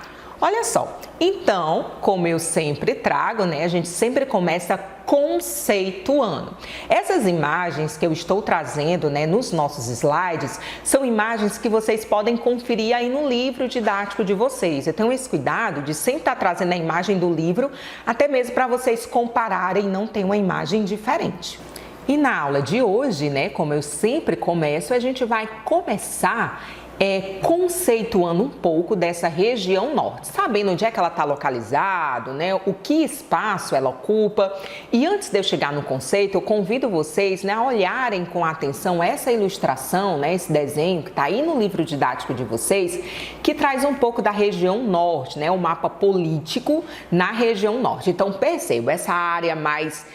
Olha só, então, como eu sempre trago, né, a gente sempre começa conceituando. Essas imagens que eu estou trazendo, né, nos nossos slides, são imagens que vocês podem conferir aí no livro didático de vocês. Eu tenho esse cuidado de sempre estar trazendo a imagem do livro, até mesmo para vocês compararem e não ter uma imagem diferente. E na aula de hoje, né, como eu sempre começo, a gente vai começar conceituando um pouco dessa região norte, sabendo onde é que ela está localizada, né? O que espaço ela ocupa. E antes de eu chegar no conceito, eu convido vocês, né, a olharem com atenção essa ilustração, né, esse desenho que está aí no livro didático de vocês, que traz um pouco da região norte, né, o mapa político na região norte. Então perceba, essa área mais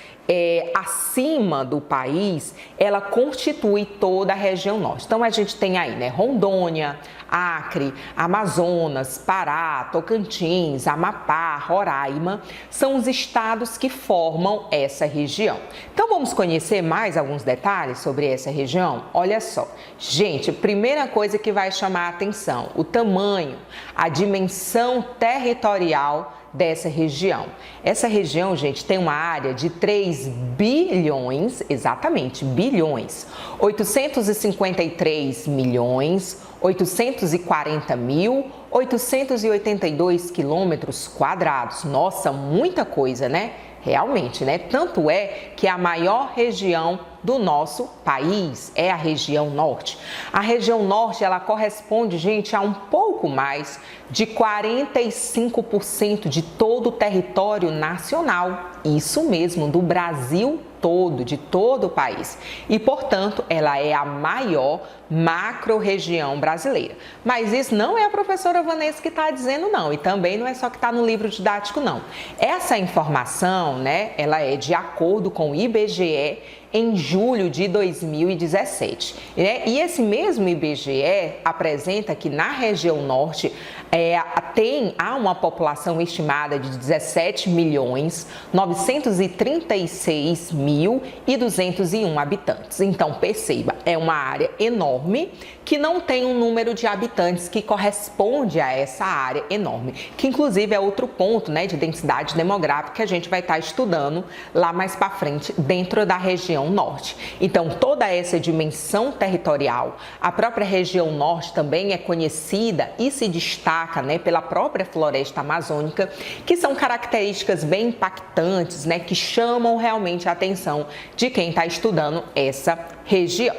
acima do país, ela constitui toda a região norte. Então, a gente tem aí, né, Rondônia, Acre, Amazonas, Pará, Tocantins, Amapá, Roraima, são os estados que formam essa região. Então, vamos conhecer mais alguns detalhes sobre essa região? Olha só, gente, primeira coisa que vai chamar a atenção, o tamanho, a dimensão territorial dessa região. Essa região, gente, tem uma área de 3 bilhões, exatamente, bilhões, 853 milhões, 840 mil, 882 quilômetros quadrados. Nossa, muita coisa, né? Realmente, né? Tanto é que a maior região do nosso país é a região norte. A região norte, ela corresponde, gente, a um pouco mais de 45% de todo o território nacional. Isso mesmo, do Brasil todo, de todo o país. E, portanto, ela é a maior macro-região brasileira. Mas isso não é a professora Vanessa que está dizendo, não. E também não é só que está no livro didático, não. Essa informação, né, ela é de acordo com o IBGE, em julho de 2017. E esse mesmo IBGE apresenta que na região norte há uma população estimada de 17.936.201 habitantes. Então, perceba, é uma área enorme que não tem um número de habitantes que corresponde a essa área enorme, que inclusive é outro ponto, né, de densidade demográfica que a gente vai estar estudando lá mais para frente dentro da região norte. Então, toda essa dimensão territorial, a própria região norte também é conhecida e se destaca, né, pela própria floresta amazônica, que são características bem impactantes, né, que chamam realmente a atenção de quem está estudando essa região.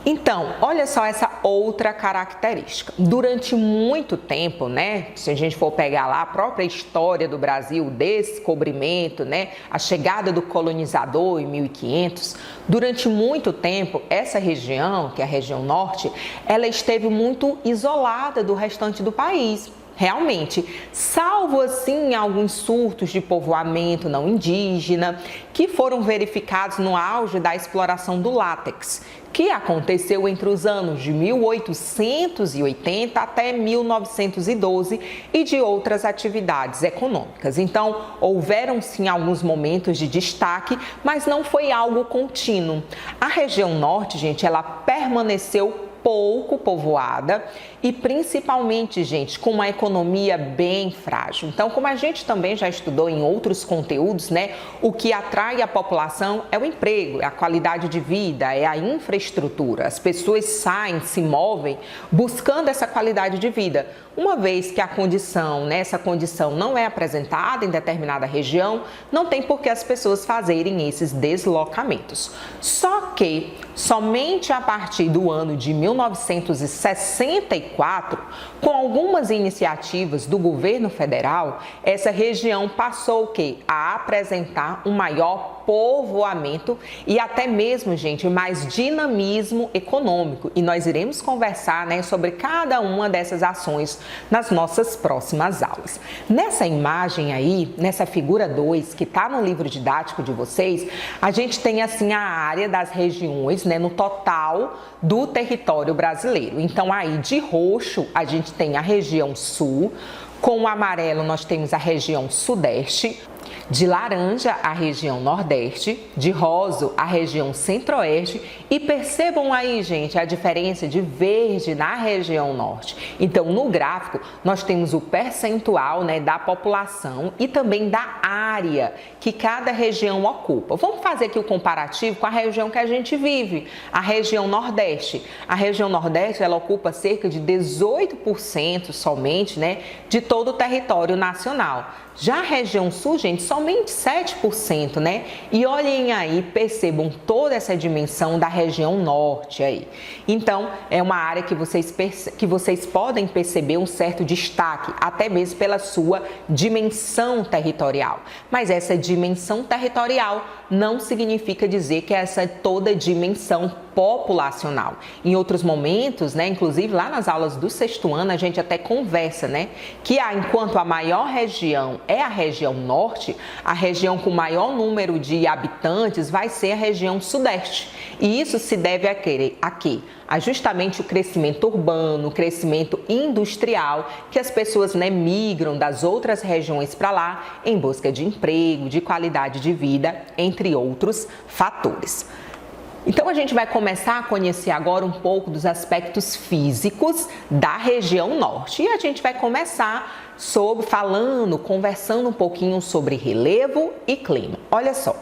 Então, olha só essa outra característica. Durante muito tempo, né, se a gente for pegar lá a própria história do Brasil, o descobrimento, né, a chegada do colonizador em 1500, durante muito tempo, essa região, que é a região norte, ela esteve muito isolada do restante do país. Realmente, salvo assim alguns surtos de povoamento não indígena que foram verificados no auge da exploração do látex, que aconteceu entre os anos de 1880 até 1912 e de outras atividades econômicas. Então, houveram sim alguns momentos de destaque, mas não foi algo contínuo. A região norte, gente, ela permaneceu pouco povoada e principalmente, gente, com uma economia bem frágil. Então, como a gente também já estudou em outros conteúdos, né, o que atrai a população é o emprego, é a qualidade de vida, é a infraestrutura. As pessoas saem, se movem buscando essa qualidade de vida. Uma vez que a condição, né, essa condição não é apresentada em determinada região, não tem por que as pessoas fazerem esses deslocamentos. Só que somente a partir do ano de 1964, com algumas iniciativas do governo federal, essa região passou o quê? A apresentar um maior povoamento e até mesmo, gente, mais dinamismo econômico. E nós iremos conversar, né, sobre cada uma dessas ações nas nossas próximas aulas. Nessa imagem aí, nessa figura 2, que está no livro didático de vocês, a gente tem assim a área das regiões, né, no total do território brasileiro. Então aí de roxo a gente tem a região sul, com o amarelo nós temos a região sudeste, de laranja a região nordeste, de rosa a região centro-oeste e percebam aí, gente, a diferença de verde na região norte. Então, no gráfico, nós temos o percentual, né, da população e também da área que cada região ocupa. Vamos fazer aqui o comparativo com a região que a gente vive, a região nordeste. A região nordeste, ela ocupa cerca de 18% somente, né, de todo o território nacional. Já a região sul, gente, somente 7%, né? E olhem aí, percebam toda essa dimensão da região norte aí. Então, é uma área que vocês podem perceber um certo destaque, até mesmo pela sua dimensão territorial. Mas essa dimensão territorial não significa dizer que essa é toda dimensão populacional. Em outros momentos, né, inclusive lá nas aulas do sexto ano, a gente até conversa, né, que enquanto a maior região é a região norte, a região com maior número de habitantes vai ser a região sudeste. E isso se deve a quê? A justamente o crescimento urbano, o crescimento industrial, que as pessoas, né, migram das outras regiões para lá em busca de emprego, de qualidade de vida, entre outros fatores. Então, a gente vai começar a conhecer agora um pouco dos aspectos físicos da região norte. E a gente vai começar conversando um pouquinho sobre relevo e clima. Olha só,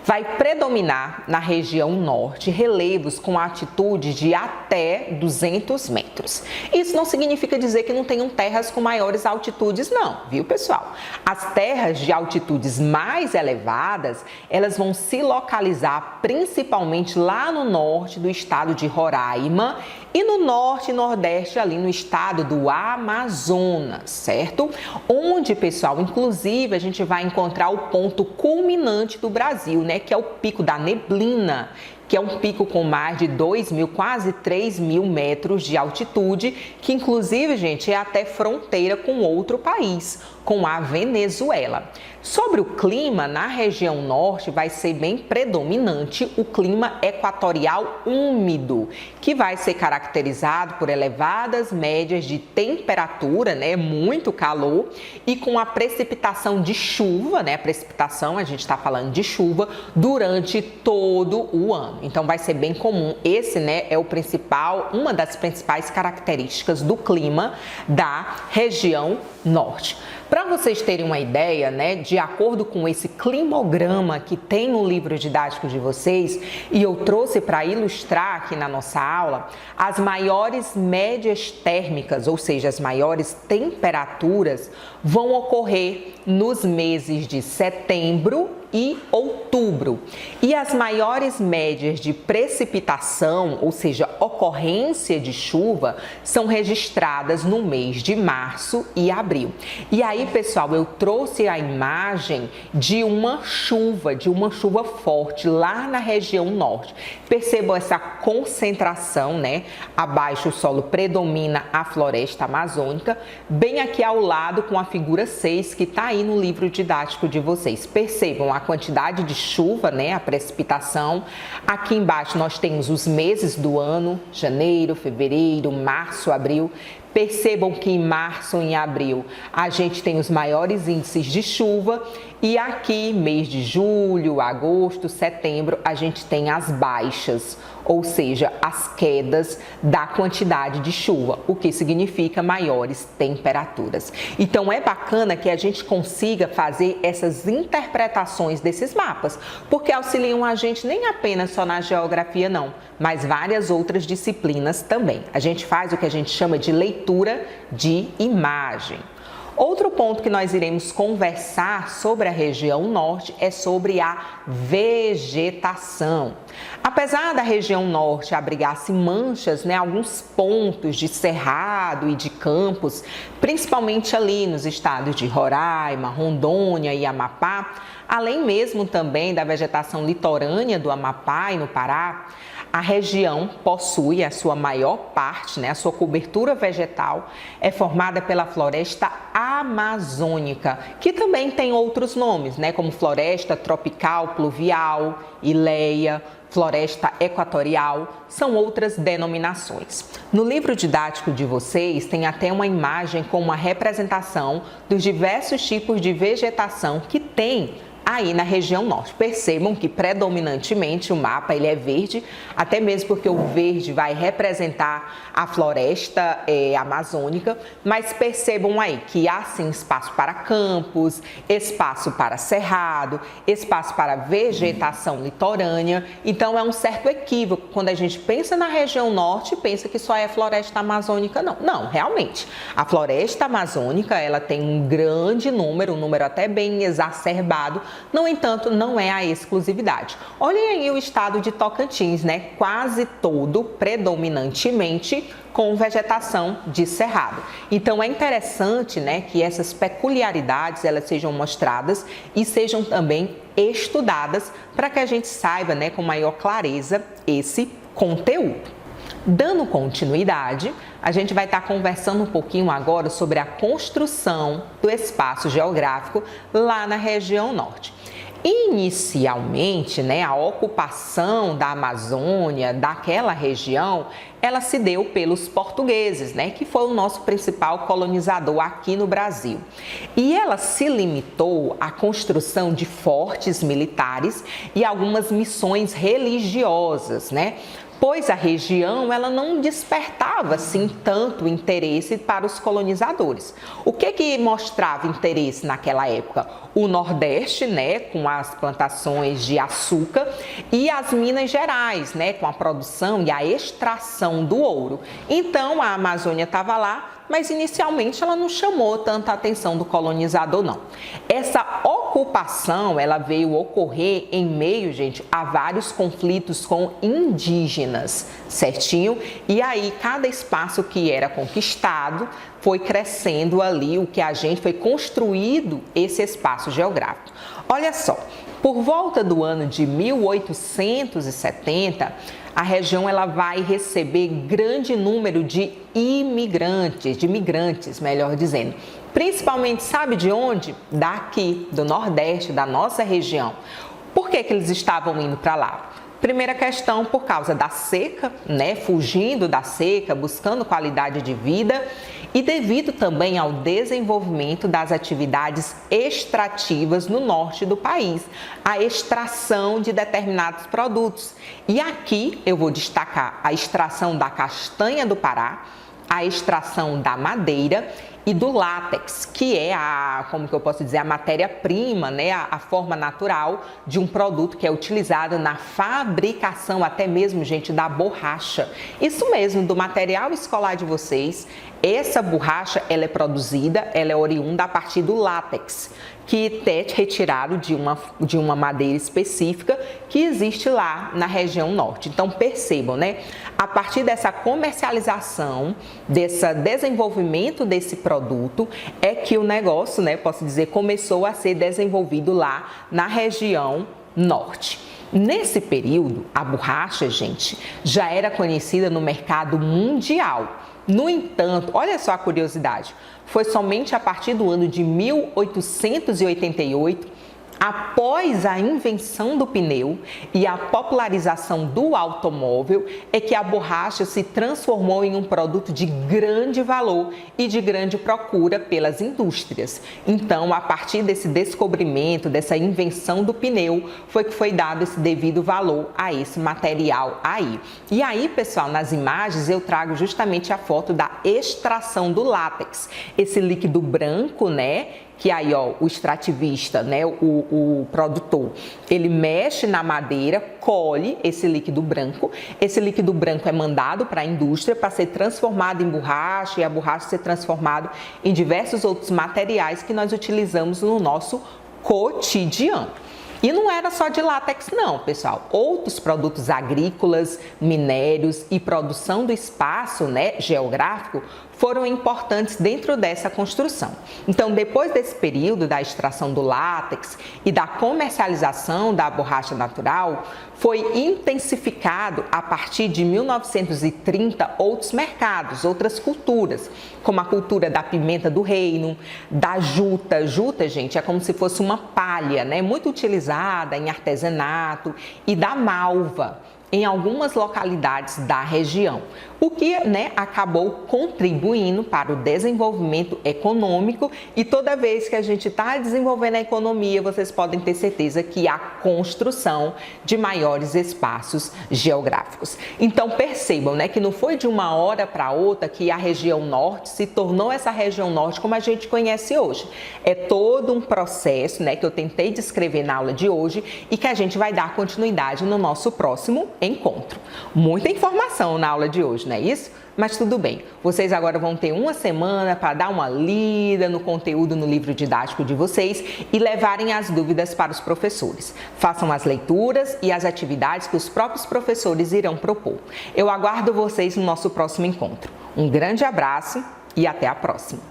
vai predominar na região norte relevos com altitude de até 200 metros. Isso não significa dizer que não tenham terras com maiores altitudes, não, viu, pessoal? As terras de altitudes mais elevadas, elas vão se localizar principalmente lá no norte do estado de Roraima e no norte e nordeste ali no estado do Amazonas, certo? Onde, pessoal, inclusive a gente vai encontrar o ponto culminante do Brasil, né, que é o Pico da Neblina, que é um pico com mais de 2.000, quase 3.000 metros de altitude, que inclusive, gente, é até fronteira com outro país, com a Venezuela. Sobre o clima, na região norte vai ser bem predominante o clima equatorial úmido, que vai ser caracterizado por elevadas médias de temperatura, né, muito calor, e com a precipitação de chuva, né, precipitação, a gente está falando de chuva, durante todo o ano. Então vai ser bem comum. Esse, né, é uma das principais características do clima da região norte. Para vocês terem uma ideia, né, de acordo com esse climograma que tem no livro didático de vocês, e eu trouxe para ilustrar aqui na nossa aula, as maiores médias térmicas, ou seja, as maiores temperaturas, vão ocorrer nos meses de setembro e outubro. E as maiores médias de precipitação, ou seja, ocorrência de chuva, são registradas no mês de março e abril. E aí, pessoal, eu trouxe a imagem de uma chuva forte lá na região norte. Percebam essa concentração, né? Abaixo o solo predomina a floresta amazônica, bem aqui ao lado com a figura 6 que está aí no livro didático de vocês. Percebam a quantidade de chuva, né, a precipitação. Aqui embaixo nós temos os meses do ano, janeiro, fevereiro, março, abril. Percebam que em março e em abril a gente tem os maiores índices de chuva e aqui, mês de julho, agosto, setembro, a gente tem as baixas, ou seja, as quedas da quantidade de chuva, o que significa maiores temperaturas. Então é bacana que a gente consiga fazer essas interpretações desses mapas, porque auxiliam a gente nem apenas só na geografia não, mas várias outras disciplinas também. A gente faz o que a gente chama de leitura de imagem. Outro ponto que nós iremos conversar sobre a região norte é sobre a vegetação. Apesar da região norte abrigar-se manchas, né, alguns pontos de cerrado e de campos, principalmente ali nos estados de Roraima, Rondônia e Amapá, além mesmo também da vegetação litorânea do Amapá e no Pará, a região possui a sua maior parte, né, a sua cobertura vegetal é formada pela floresta amazônica, que também tem outros nomes, né, como floresta tropical pluvial, ileia, floresta equatorial, são outras denominações. No livro didático de vocês tem até uma imagem com uma representação dos diversos tipos de vegetação que tem aí na região norte. Percebam que predominantemente o mapa ele é verde, até mesmo porque o verde vai representar a floresta amazônica, mas percebam aí que há sim espaço para campos, espaço para cerrado, espaço para vegetação litorânea. Então é um certo equívoco quando a gente pensa na região norte e pensa que só é floresta amazônica, não. Não, realmente. A floresta amazônica ela tem um grande número, um número até bem exacerbado. No entanto, não é a exclusividade. Olhem aí o estado de Tocantins, né? Quase todo, predominantemente, com vegetação de cerrado. Então, é interessante, né, que essas peculiaridades elas sejam mostradas e sejam também estudadas para que a gente saiba, né, com maior clareza esse conteúdo. Dando continuidade, a gente vai estar conversando um pouquinho agora sobre a construção do espaço geográfico lá na região norte. Inicialmente, né, a ocupação da Amazônia, daquela região, ela se deu pelos portugueses, né, que foi o nosso principal colonizador aqui no Brasil. E ela se limitou à construção de fortes militares e algumas missões religiosas, né? Pois a região ela não despertava assim tanto interesse para os colonizadores. O que mostrava interesse naquela época? O Nordeste, né, com as plantações de açúcar, e as Minas Gerais, né, com a produção e a extração do ouro. Então a Amazônia estava lá, mas inicialmente ela não chamou tanta atenção do colonizador, não. Essa ocupação, ela veio ocorrer em meio, gente, a vários conflitos com indígenas, certinho? E aí, cada espaço que era conquistado foi crescendo ali o que a gente foi construído esse espaço geográfico. Olha só, por volta do ano de 1870, a região ela vai receber grande número de migrantes, melhor dizendo. Principalmente, sabe de onde? Daqui, do Nordeste, da nossa região. Por que eles estavam indo para lá? Primeira questão, por causa da seca, né? Fugindo da seca, buscando qualidade de vida e devido também ao desenvolvimento das atividades extrativas no norte do país, a extração de determinados produtos. E aqui eu vou destacar a extração da castanha do Pará, a extração da madeira e do látex, que é a matéria-prima, né? A forma natural de um produto que é utilizado na fabricação, até mesmo, gente, da borracha. Isso mesmo, do material escolar de vocês. Essa borracha, ela é produzida, ela é oriunda a partir do látex, que é retirado de uma madeira específica que existe lá na região norte. Então, percebam, né? A partir dessa comercialização, desse desenvolvimento desse produto, é que o negócio, né, posso dizer, começou a ser desenvolvido lá na região norte. Nesse período, a borracha, gente, já era conhecida no mercado mundial. No entanto, olha só a curiosidade, foi somente a partir do ano de 1888, após a invenção do pneu e a popularização do automóvel, é que a borracha se transformou em um produto de grande valor e de grande procura pelas indústrias. Então, a partir desse descobrimento, dessa invenção do pneu, foi que foi dado esse devido valor a esse material aí. E aí, pessoal, nas imagens eu trago justamente a foto da extração do látex, esse líquido branco, né? Que aí, ó, o extrativista, né, o produtor, ele mexe na madeira, colhe esse líquido branco é mandado para a indústria para ser transformado em borracha e a borracha ser transformada em diversos outros materiais que nós utilizamos no nosso cotidiano. E não era só de látex não, pessoal. Outros produtos agrícolas, minérios e produção do espaço, né, geográfico foram importantes dentro dessa construção. Então, depois desse período da extração do látex e da comercialização da borracha natural, foi intensificado a partir de 1930 outros mercados, outras culturas, como a cultura da pimenta do reino, da juta. Juta, gente, é como se fosse uma palha, né, muito utilizada em artesanato, e da malva em algumas localidades da região, o que, né, acabou contribuindo para o desenvolvimento econômico. E toda vez que a gente está desenvolvendo a economia, vocês podem ter certeza que há construção de maiores espaços geográficos. Então percebam, né, que não foi de uma hora para outra que a região norte se tornou essa região norte como a gente conhece hoje. É todo um processo, né, que eu tentei descrever na aula de hoje e que a gente vai dar continuidade no nosso próximo encontro. Muita informação na aula de hoje, não é isso? Mas tudo bem, vocês agora vão ter uma semana para dar uma lida no conteúdo no livro didático de vocês e levarem as dúvidas para os professores. Façam as leituras e as atividades que os próprios professores irão propor. Eu aguardo vocês no nosso próximo encontro. Um grande abraço e até a próxima!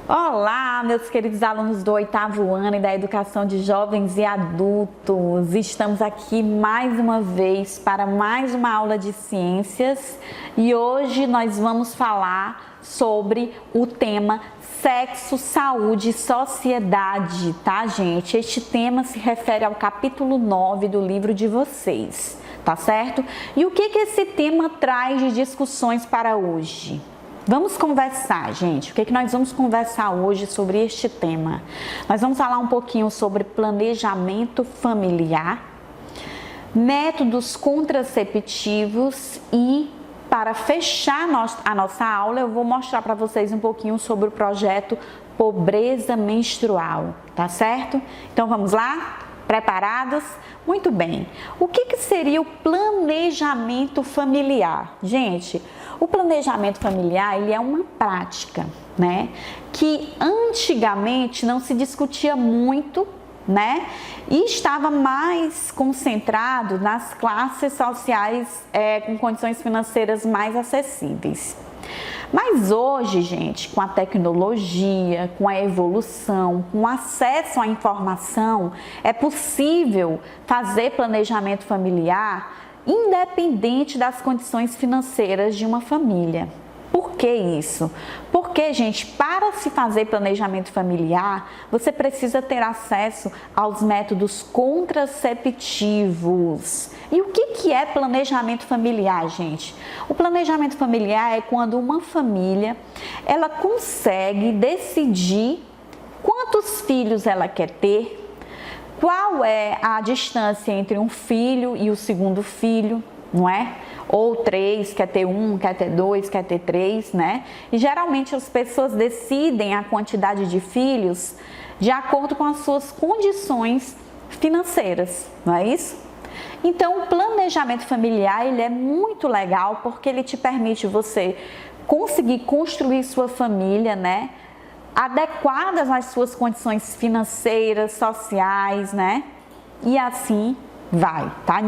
Olá, meus queridos alunos do 8º ano e da Educação de Jovens e Adultos. Estamos aqui mais uma vez para mais uma aula de ciências e hoje nós vamos falar sobre o tema sexo, saúde e sociedade, tá, gente? Este tema se refere ao capítulo 9 do livro de vocês, tá certo? E o que esse tema traz de discussões para hoje? Vamos conversar, gente. O que nós vamos conversar hoje sobre este tema? Nós vamos falar um pouquinho sobre planejamento familiar, métodos contraceptivos e, para fechar a nossa aula, eu vou mostrar para vocês um pouquinho sobre o projeto Pobreza Menstrual, tá certo? Então vamos lá? Preparados? Muito bem. O que seria o planejamento familiar? Gente, O planejamento familiar, ele é uma prática, né, que antigamente não se discutia muito, né, e estava mais concentrado nas classes sociais com condições financeiras mais acessíveis. Mas hoje, gente, com a tecnologia, com a evolução, com o acesso à informação, é possível fazer planejamento familiar independente das condições financeiras de uma família. Por que isso? Porque, gente, para se fazer planejamento familiar, você precisa ter acesso aos métodos contraceptivos. E o que é planejamento familiar, gente? O planejamento familiar é quando uma família, ela consegue decidir quantos filhos ela quer ter, qual é a distância entre um filho e o segundo filho, não é? Ou 3, quer ter 1, quer ter 2, quer ter 3, né? E geralmente as pessoas decidem a quantidade de filhos de acordo com as suas condições financeiras, não é isso? Então, o planejamento familiar, ele é muito legal porque ele te permite você conseguir construir sua família, né? Adequadas às suas condições financeiras, sociais, né? E assim vai, tá?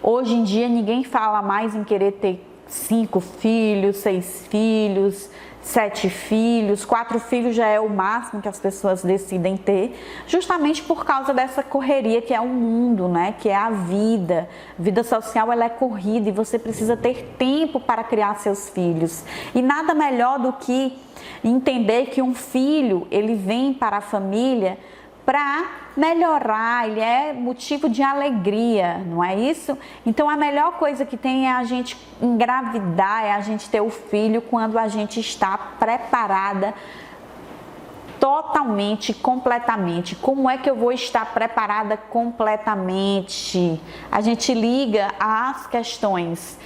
Hoje em dia, ninguém fala mais em querer ter 5 filhos, 6 filhos, 7 filhos, 4 filhos já é o máximo que as pessoas decidem ter, justamente por causa dessa correria que é o mundo, né? Que é a vida. A vida social, ela é corrida e você precisa ter tempo para criar seus filhos. E nada melhor do que entender que um filho, ele vem para a família para melhorar, ele é motivo de alegria, não é isso? Então a melhor coisa que tem é a gente engravidar, é a gente ter o filho quando a gente está preparada totalmente, completamente. Como é que eu vou estar preparada completamente? A gente liga às questões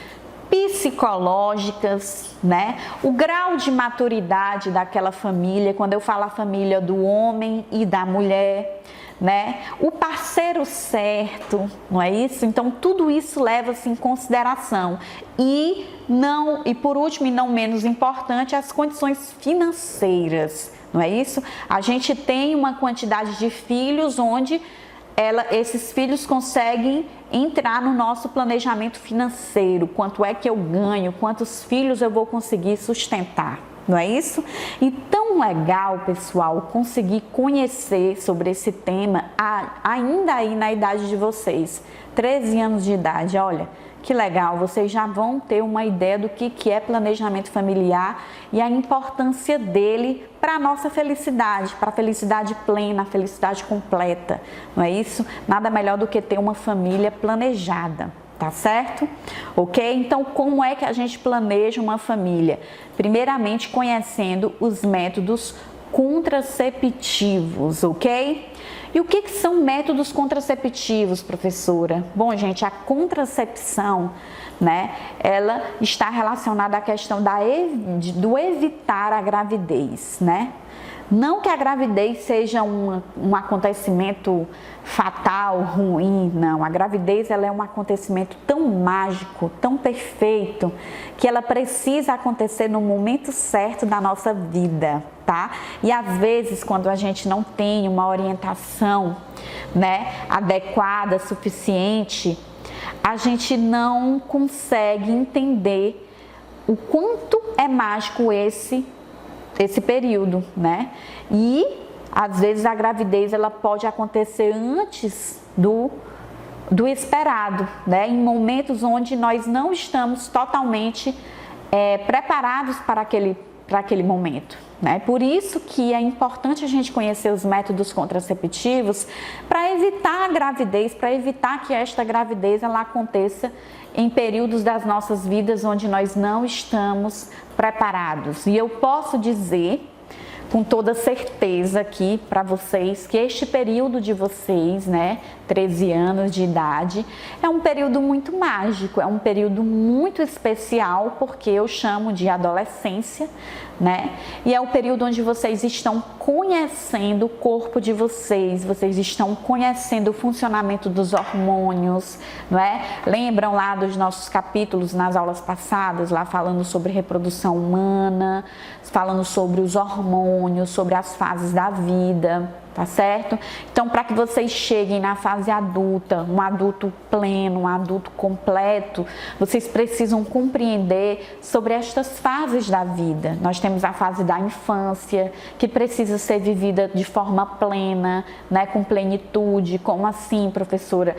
psicológicas, né? O grau de maturidade daquela família, quando eu falo a família do homem e da mulher, né? O parceiro certo, não é isso? Então tudo isso leva-se em consideração. E por último e não menos importante, as condições financeiras, não é isso? A gente tem uma quantidade de filhos onde esses filhos conseguem entrar no nosso planejamento financeiro, quanto é que eu ganho, quantos filhos eu vou conseguir sustentar, não é isso? E tão legal, pessoal, conseguir conhecer sobre esse tema ainda aí na idade de vocês, 13 anos de idade, olha, que legal, vocês já vão ter uma ideia do que é planejamento familiar e a importância dele para a nossa felicidade, para a felicidade plena, a felicidade completa, não é isso? Nada melhor do que ter uma família planejada, tá certo? Ok? Então, como é que a gente planeja uma família? Primeiramente, conhecendo os métodos contraceptivos, ok? E o que são métodos contraceptivos, professora? Bom, gente, a contracepção, né, ela está relacionada à questão do evitar a gravidez, né? Não que a gravidez seja um acontecimento fatal, ruim, não. A gravidez, ela é um acontecimento tão mágico, tão perfeito, que ela precisa acontecer no momento certo da nossa vida, tá? E às vezes, quando a gente não tem uma orientação, né, adequada, suficiente, a gente não consegue entender o quanto é mágico esse período, né? E às vezes a gravidez, ela pode acontecer antes do esperado, né? Em momentos onde nós não estamos totalmente preparados para aquele momento, né? Por isso que é importante a gente conhecer os métodos contraceptivos para evitar a gravidez, para evitar que esta gravidez ela aconteça em períodos das nossas vidas onde nós não estamos preparados. E eu posso dizer com toda certeza aqui para vocês que este período de vocês, né, 13 anos de idade, é um período muito mágico, é um período muito especial, porque eu chamo de adolescência, né? E é o período onde vocês estão conhecendo o corpo de vocês, vocês estão conhecendo o funcionamento dos hormônios, não é? Lembram lá dos nossos capítulos nas aulas passadas, lá falando sobre reprodução humana, falando sobre os hormônios, sobre as fases da vida, tá certo? Então, para que vocês cheguem na fase adulta, um adulto pleno, um adulto completo, vocês precisam compreender sobre estas fases da vida. Nós temos a fase da infância, que precisa ser vivida de forma plena, né, com plenitude. Como assim, professora?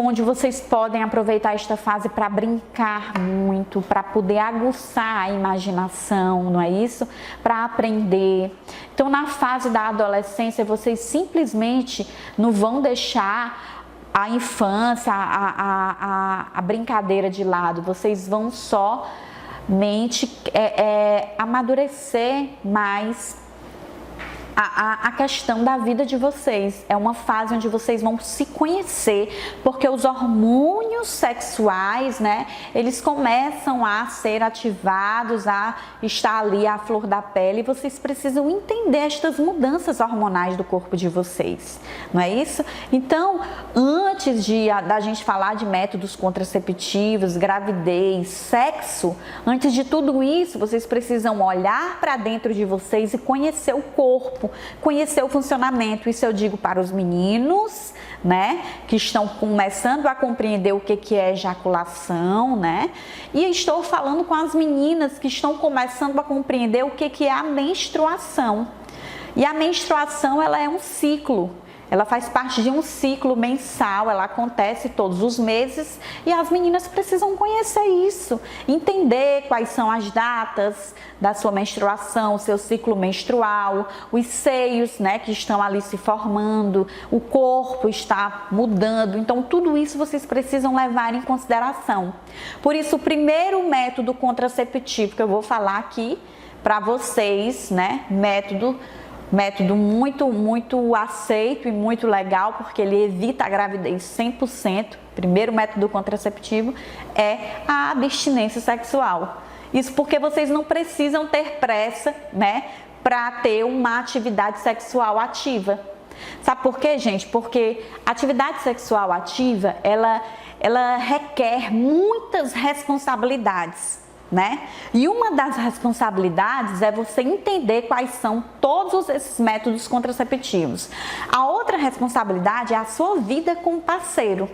Onde vocês podem aproveitar esta fase para brincar muito, para poder aguçar a imaginação, não é isso? Para aprender. Então, na fase da adolescência, vocês simplesmente não vão deixar a infância, a brincadeira de lado, vocês vão somente amadurecer mais a questão da vida de vocês. É uma fase onde vocês vão se conhecer, porque os hormônios sexuais, né, eles começam a ser ativados, a estar ali à flor da pele, e vocês precisam entender estas mudanças hormonais do corpo de vocês, não é isso? Então, antes da gente falar de métodos contraceptivos, gravidez, sexo, antes de tudo isso, vocês precisam olhar para dentro de vocês e conhecer o corpo, conhecer o funcionamento. Isso eu digo para os meninos, né, que estão começando a compreender o que é ejaculação, né, e estou falando com as meninas que estão começando a compreender o que é a menstruação. E a menstruação, ela é um ciclo. Ela faz parte de um ciclo mensal, ela acontece todos os meses e as meninas precisam conhecer isso, entender quais são as datas da sua menstruação, o seu ciclo menstrual, os seios, né, que estão ali se formando, o corpo está mudando. Então, tudo isso vocês precisam levar em consideração. Por isso, o primeiro método contraceptivo que eu vou falar aqui para vocês, né, método muito aceito e muito legal, porque ele evita a gravidez 100%. Primeiro método contraceptivo é a abstinência sexual. Isso porque vocês não precisam ter pressa, né, para ter uma atividade sexual ativa. Sabe por quê, gente? Porque a atividade sexual ativa, ela requer muitas responsabilidades, né? E uma das responsabilidades é você entender quais são todos esses métodos contraceptivos. A outra responsabilidade é a sua vida com o parceiro,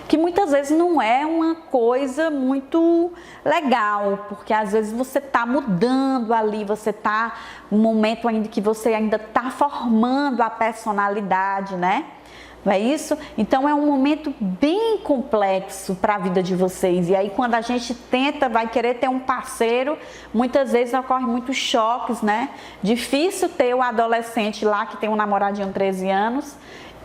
que muitas vezes não é uma coisa muito legal, porque às vezes você está mudando ali, você está num momento ainda que você ainda está formando a personalidade, né? Não é isso? Então é um momento bem complexo para a vida de vocês. E aí quando a gente vai querer ter um parceiro, muitas vezes ocorrem muitos choques, né? Difícil ter o adolescente lá que tem um namoradinho de 13 anos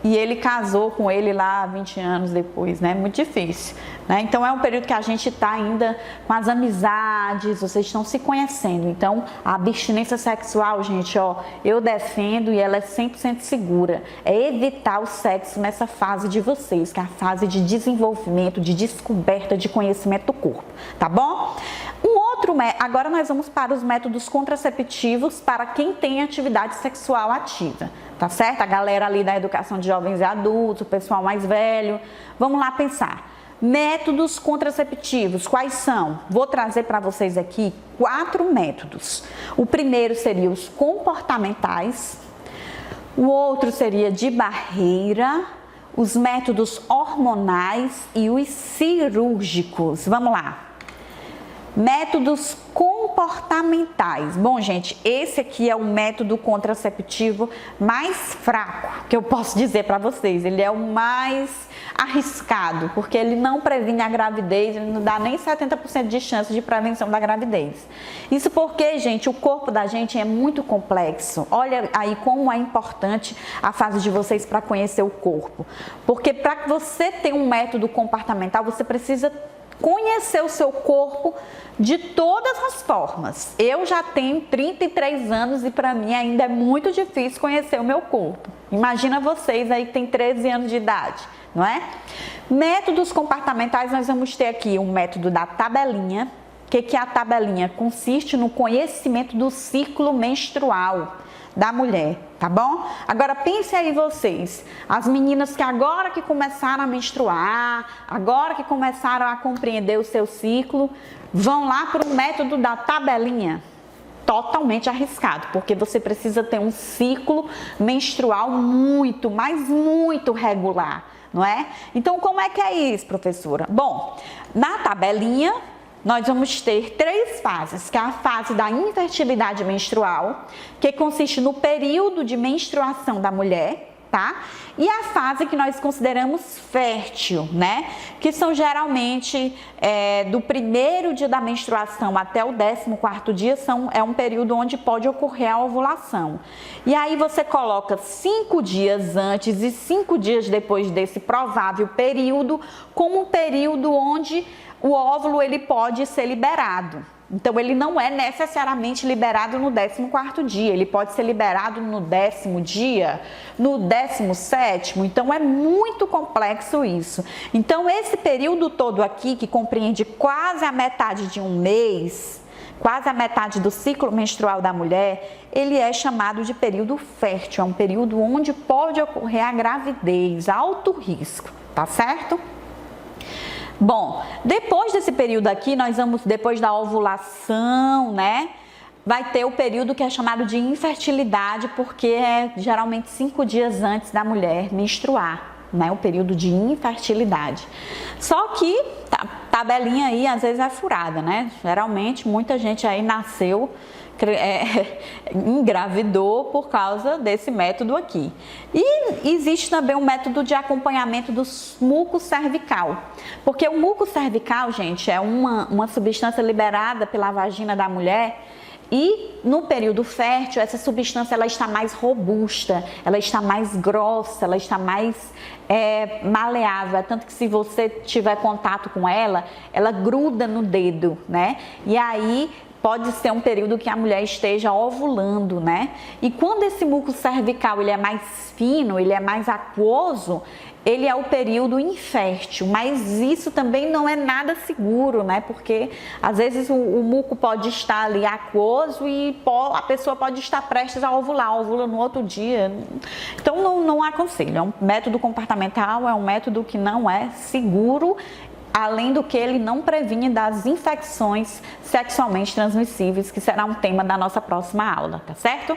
e ele casou com ele lá 20 anos depois, né? Muito difícil, né? Então é um período que a gente está ainda com as amizades, vocês estão se conhecendo. Então a abstinência sexual, gente, ó, eu defendo e ela é 100% segura. É evitar o sexo nessa fase de vocês, que é a fase de desenvolvimento, de descoberta, de conhecimento do corpo, tá bom? Agora nós vamos para os métodos contraceptivos para quem tem atividade sexual ativa, tá certo? A galera ali da educação de jovens e adultos, o pessoal mais velho. Vamos lá pensar. Métodos contraceptivos, quais são? Vou trazer para vocês aqui 4 métodos. O primeiro seria os comportamentais, o outro seria de barreira, os métodos hormonais e os cirúrgicos. Vamos lá. Métodos comportamentais. Bom, gente, esse aqui é o método contraceptivo mais fraco que eu posso dizer para vocês. Ele é o mais arriscado, porque ele não previne a gravidez, ele não dá nem 70% de chance de prevenção da gravidez. Isso porque, gente, o corpo da gente é muito complexo. Olha aí como é importante a fase de vocês para conhecer o corpo. Porque para que você tenha um método comportamental, você precisa conhecer o seu corpo de todas as formas. Eu já tenho 33 anos e para mim ainda é muito difícil conhecer o meu corpo. Imagina vocês aí que tem 13 anos de idade, não é? Métodos comportamentais, nós vamos ter aqui um método da tabelinha, O que é a tabelinha? Consiste no conhecimento do ciclo menstrual da mulher, tá bom? Agora pense aí vocês, as meninas que agora que começaram a menstruar, agora que começaram a compreender o seu ciclo, vão lá para o método da tabelinha. Totalmente arriscado, porque você precisa ter um ciclo menstrual muito, mas muito regular, não é? Então, como é que é isso, professora? Bom, na tabelinha, nós vamos ter 3 fases, que é a fase da infertilidade menstrual, que consiste no período de menstruação da mulher, tá? E a fase que nós consideramos fértil, né? Que são geralmente do primeiro dia da menstruação até o 14º dia, é um período onde pode ocorrer a ovulação. E aí você coloca 5 dias antes e 5 dias depois desse provável período, como um período onde o óvulo ele pode ser liberado. Então, ele não é necessariamente liberado no 14º dia, ele pode ser liberado no 10º dia, no 17º, então é muito complexo isso. Então, esse período todo aqui, que compreende quase a metade de um mês, quase a metade do ciclo menstrual da mulher, ele é chamado de período fértil, é um período onde pode ocorrer a gravidez, alto risco, tá certo? Bom, depois desse período aqui, nós vamos, depois da ovulação, né? Vai ter o período que é chamado de infertilidade, porque é geralmente 5 dias antes da mulher menstruar, né? O período de infertilidade. Só que a tabelinha aí às vezes é furada, né? Geralmente muita gente aí nasceu, engravidou por causa desse método aqui. E existe também um método de acompanhamento do muco cervical, porque o muco cervical, gente, é uma substância liberada pela vagina da mulher. E no período fértil, essa substância ela está mais robusta, ela está mais grossa, ela está mais maleável. Tanto que se você tiver contato com ela, ela gruda no dedo, né? E aí pode ser um período que a mulher esteja ovulando, né? E quando esse muco cervical ele é mais fino, ele é mais aquoso, ele é o período infértil, mas isso também não é nada seguro, né? Porque às vezes o muco pode estar ali aquoso e a pessoa pode estar prestes a ovular, ovula no outro dia. Então não aconselho, é um método comportamental, é um método que não é seguro. Além do que ele não previne das infecções sexualmente transmissíveis, que será um tema da nossa próxima aula, tá certo?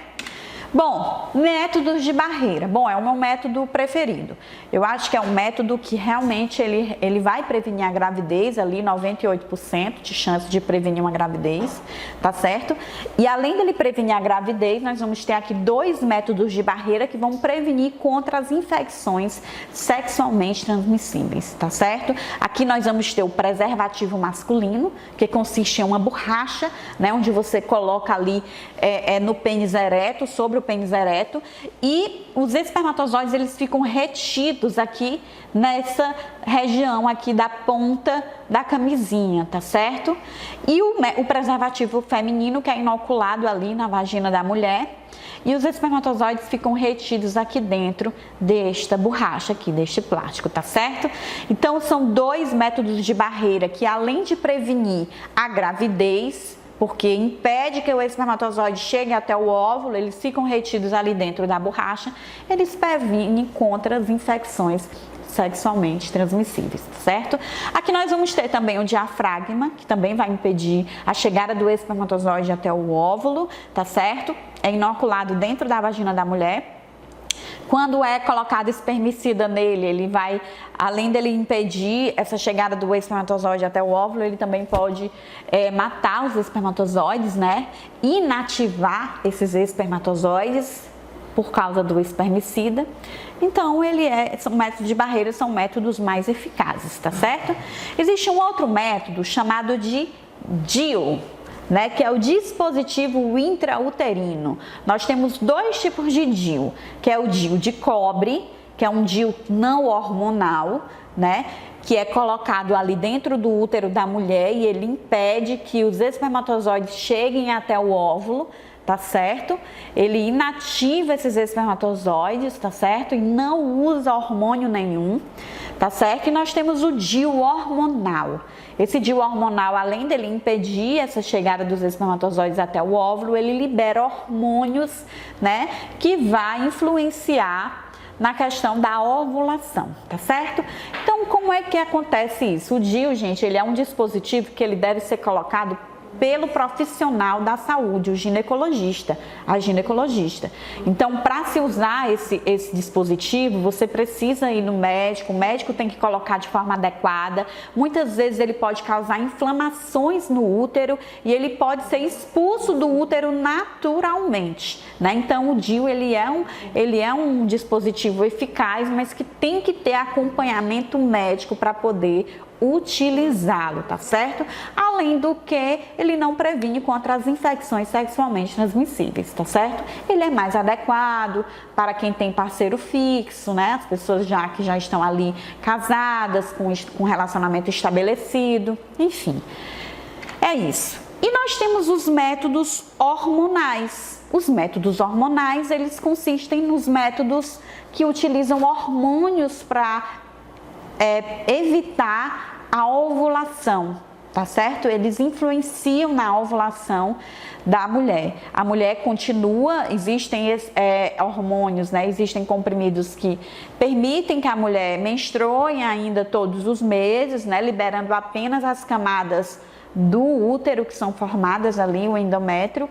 Bom, métodos de barreira. Bom, é o meu método preferido. Eu acho que é um método que realmente ele vai prevenir a gravidez, ali 98% de chance de prevenir uma gravidez, tá certo? E além dele prevenir a gravidez, nós vamos ter aqui 2 métodos de barreira que vão prevenir contra as infecções sexualmente transmissíveis, tá certo? Aqui nós vamos ter o preservativo masculino, que consiste em uma borracha, né, onde você coloca ali no pênis ereto, sobre o pênis ereto, e os espermatozoides eles ficam retidos aqui nessa região aqui da ponta da camisinha, tá certo? E o preservativo feminino que é inoculado ali na vagina da mulher, e os espermatozoides ficam retidos aqui dentro desta borracha aqui, deste plástico, tá certo? Então são 2 métodos de barreira que, além de prevenir a gravidez, porque impede que o espermatozoide chegue até o óvulo, eles ficam retidos ali dentro da borracha, eles previnem contra as infecções sexualmente transmissíveis, certo? Aqui nós vamos ter também o diafragma, que também vai impedir a chegada do espermatozoide até o óvulo, tá certo? É inoculado dentro da vagina da mulher. Quando é colocado espermicida nele, ele vai, além dele impedir essa chegada do espermatozoide até o óvulo, ele também pode matar os espermatozoides, né? Inativar esses espermatozoides por causa do espermicida. Então, são métodos de barreira, são métodos mais eficazes, tá certo? Existe um outro método chamado de DIU, né, que é o dispositivo intrauterino. Nós temos 2 tipos de DIU, que é o DIU de cobre, que é um DIU não hormonal, né, que é colocado ali dentro do útero da mulher e ele impede que os espermatozoides cheguem até o óvulo, tá certo? Ele inativa esses espermatozoides, tá certo? E não usa hormônio nenhum. tá certo? E nós temos o DIU hormonal. Esse DIU hormonal, além dele impedir essa chegada dos espermatozoides até o óvulo, ele libera hormônios, né, que vai influenciar na questão da ovulação, tá certo? Então, como é que acontece isso? O DIU, gente, ele é um dispositivo que ele deve ser colocado pelo profissional da saúde, o ginecologista, a ginecologista. Então, para se usar esse dispositivo, você precisa ir no médico, o médico tem que colocar de forma adequada. Muitas vezes ele pode causar inflamações no útero e ele pode ser expulso do útero naturalmente, né? Então, o DIU, ele é um dispositivo eficaz, mas que tem que ter acompanhamento médico para poder utilizá-lo, tá certo? Além do que ele não previne contra as infecções sexualmente transmissíveis, tá certo? Ele é mais adequado para quem tem parceiro fixo, né? As pessoas que já estão ali casadas, com relacionamento estabelecido, enfim. É isso. E nós temos os métodos hormonais. Os métodos hormonais, eles consistem nos métodos que utilizam hormônios para evitar a ovulação, tá certo? Eles influenciam na ovulação da mulher. A mulher continua, existem hormônios, né? Existem comprimidos que permitem que a mulher menstrue ainda todos os meses, né? Liberando apenas as camadas do útero que são formadas ali, o endométrio.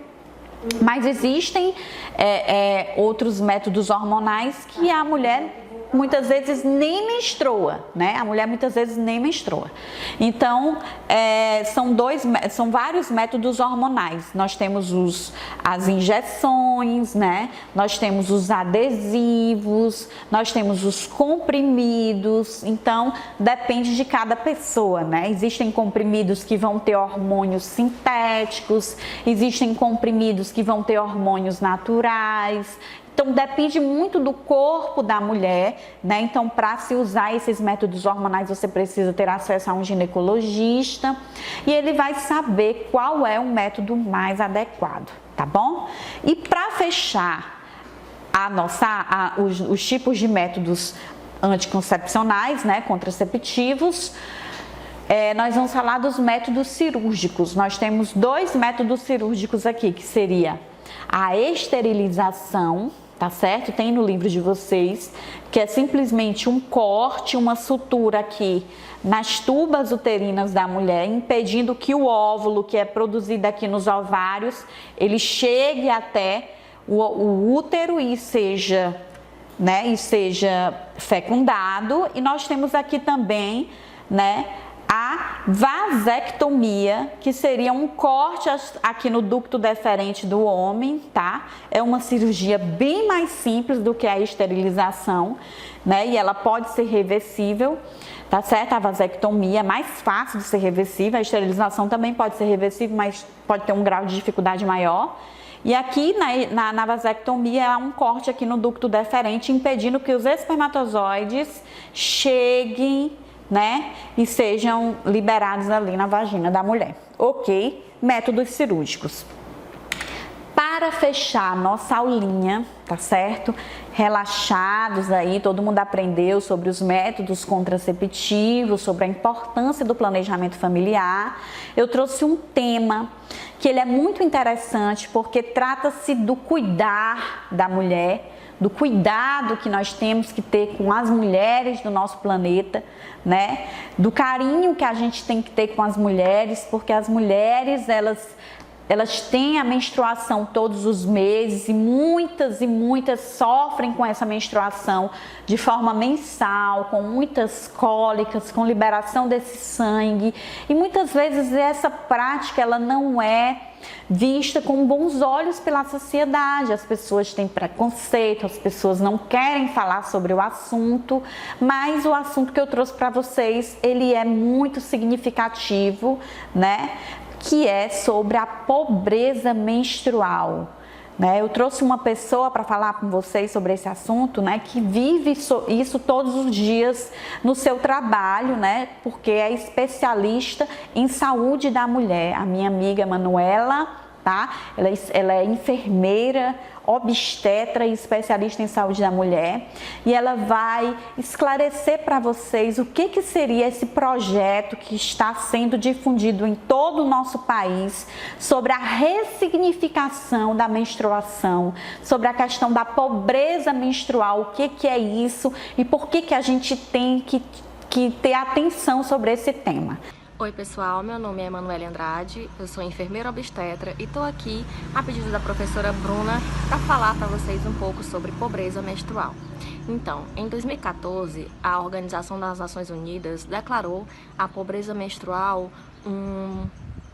Mas existem outros métodos hormonais que a mulher muitas vezes nem menstrua, né? A mulher muitas vezes nem menstrua. Então, são vários métodos hormonais. Nós temos as injeções, né? Nós temos os adesivos, nós temos os comprimidos. Então, depende de cada pessoa, né? Existem comprimidos que vão ter hormônios sintéticos, existem comprimidos que vão ter hormônios naturais. Então, depende muito do corpo da mulher, né? Então, para se usar esses métodos hormonais, você precisa ter acesso a um ginecologista e ele vai saber qual é o método mais adequado, tá bom? E para fechar os tipos de métodos anticoncepcionais, né? Contraceptivos, nós vamos falar dos métodos cirúrgicos. Nós temos 2 métodos cirúrgicos aqui, que seria a esterilização, tá certo? Tem no livro de vocês, que é simplesmente um corte, uma sutura aqui nas tubas uterinas da mulher, impedindo que o óvulo que é produzido aqui nos ovários, ele chegue até o útero e seja fecundado. E nós temos aqui também, né, a vasectomia, que seria um corte aqui no ducto deferente do homem, tá? É uma cirurgia bem mais simples do que a esterilização, né? E ela pode ser reversível, tá certo? A vasectomia é mais fácil de ser reversível, a esterilização também pode ser reversível, mas pode ter um grau de dificuldade maior. E aqui na vasectomia há um corte aqui no ducto deferente, impedindo que os espermatozoides cheguem, né, e sejam liberados ali na vagina da mulher. Ok? Métodos cirúrgicos. Para fechar a nossa aulinha, tá certo? Relaxados aí, todo mundo aprendeu sobre os métodos contraceptivos, sobre a importância do planejamento familiar. Eu trouxe um tema que ele é muito interessante porque trata-se do cuidar da mulher, do cuidado que nós temos que ter com as mulheres do nosso planeta, né? Do carinho que a gente tem que ter com as mulheres, porque as mulheres, elas têm a menstruação todos os meses e muitas sofrem com essa menstruação de forma mensal, com muitas cólicas, com liberação desse sangue. E muitas vezes essa prática, ela não é vista com bons olhos pela sociedade. As pessoas têm preconceito, as pessoas não querem falar sobre o assunto, mas o assunto que eu trouxe para vocês, ele é muito significativo, né? Que é sobre a pobreza menstrual, né? Eu trouxe uma pessoa para falar com vocês sobre esse assunto, né? Que vive isso todos os dias no seu trabalho, né? Porque é especialista em saúde da mulher. A minha amiga Manuela, tá? Ela é enfermeira obstetra e especialista em saúde da mulher, e ela vai esclarecer para vocês o que seria esse projeto que está sendo difundido em todo o nosso país sobre a ressignificação da menstruação, sobre a questão da pobreza menstrual, o que é isso e por que a gente tem que ter atenção sobre esse tema. Oi pessoal, meu nome é Emanuele Andrade, eu sou enfermeira obstetra e estou aqui a pedido da professora Bruna para falar para vocês um pouco sobre pobreza menstrual. Então, em 2014, a Organização das Nações Unidas declarou a pobreza menstrual um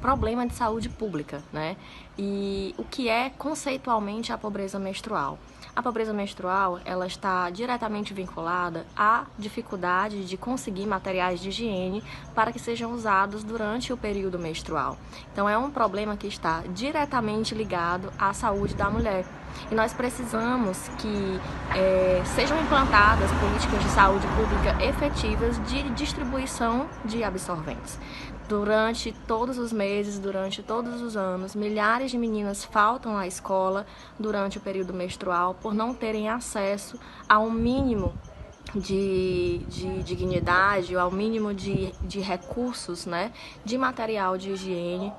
problema de saúde pública, né? E o que é conceitualmente a pobreza menstrual? A pobreza menstrual, ela está diretamente vinculada à dificuldade de conseguir materiais de higiene para que sejam usados durante o período menstrual. Então é um problema que está diretamente ligado à saúde da mulher. E nós precisamos que sejam implantadas políticas de saúde pública efetivas de distribuição de absorventes. Durante todos os meses, durante todos os anos, milhares de meninas faltam à escola durante o período menstrual por não terem acesso ao mínimo de dignidade, ao mínimo de recursos, né, de material de higiene,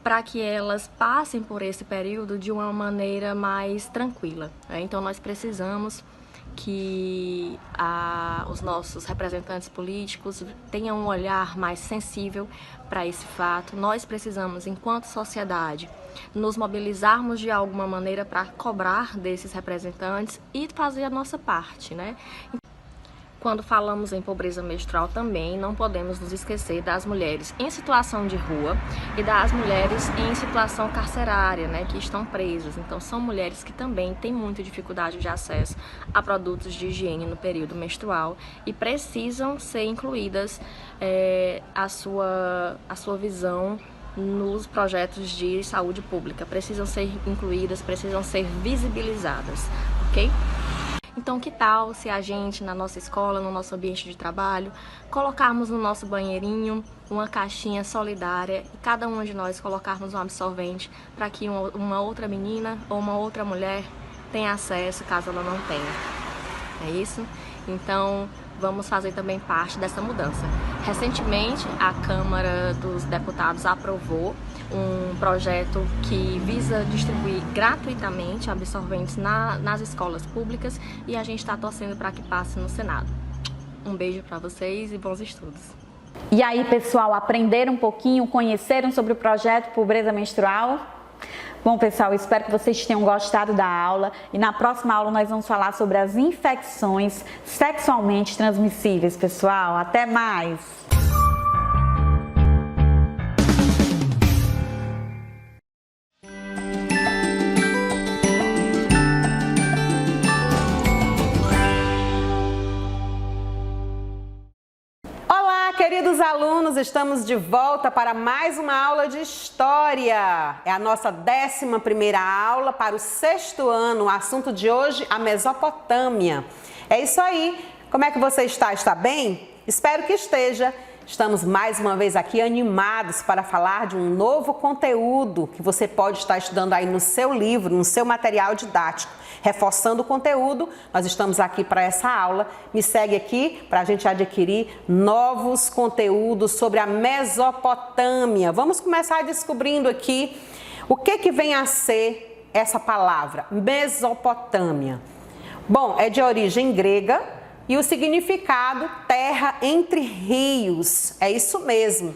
para que elas passem por esse período de uma maneira mais tranquila, né? Então nós precisamos que os nossos representantes políticos tenham um olhar mais sensível para esse fato. Nós precisamos, enquanto sociedade, nos mobilizarmos de alguma maneira para cobrar desses representantes e fazer a nossa parte, né? Quando falamos em pobreza menstrual também, não podemos nos esquecer das mulheres em situação de rua e das mulheres em situação carcerária, né, que estão presas. Então, são mulheres que também têm muita dificuldade de acesso a produtos de higiene no período menstrual e precisam ser incluídas a sua visão nos projetos de saúde pública. Precisam ser incluídas, precisam ser visibilizadas, ok? Então, que tal se a gente, na nossa escola, no nosso ambiente de trabalho, colocarmos no nosso banheirinho uma caixinha solidária e cada uma de nós colocarmos um absorvente para que uma outra menina ou uma outra mulher tenha acesso, caso ela não tenha. É isso? Então, vamos fazer também parte dessa mudança. Recentemente, a Câmara dos Deputados aprovou um projeto que visa distribuir gratuitamente absorventes nas escolas públicas e a gente está torcendo para que passe no Senado. Um beijo para vocês e bons estudos. E aí, pessoal, aprenderam um pouquinho, conheceram sobre o projeto Pobreza Menstrual? Bom, pessoal, espero que vocês tenham gostado da aula e na próxima aula nós vamos falar sobre as infecções sexualmente transmissíveis, pessoal. Até mais! Queridos alunos, estamos de volta para mais uma aula de História. É a nossa 11ª aula para o 6º ano. O assunto de hoje, a Mesopotâmia. É isso aí. Como é que você está? Está bem? Espero que esteja. Estamos mais uma vez aqui animados para falar de um novo conteúdo que você pode estar estudando aí no seu livro, no seu material didático. Reforçando o conteúdo, nós estamos aqui para essa aula. Me segue aqui para a gente adquirir novos conteúdos sobre a Mesopotâmia. Vamos começar descobrindo aqui o que vem a ser essa palavra, Mesopotâmia. Bom, é de origem grega e o significado terra entre rios. É isso mesmo.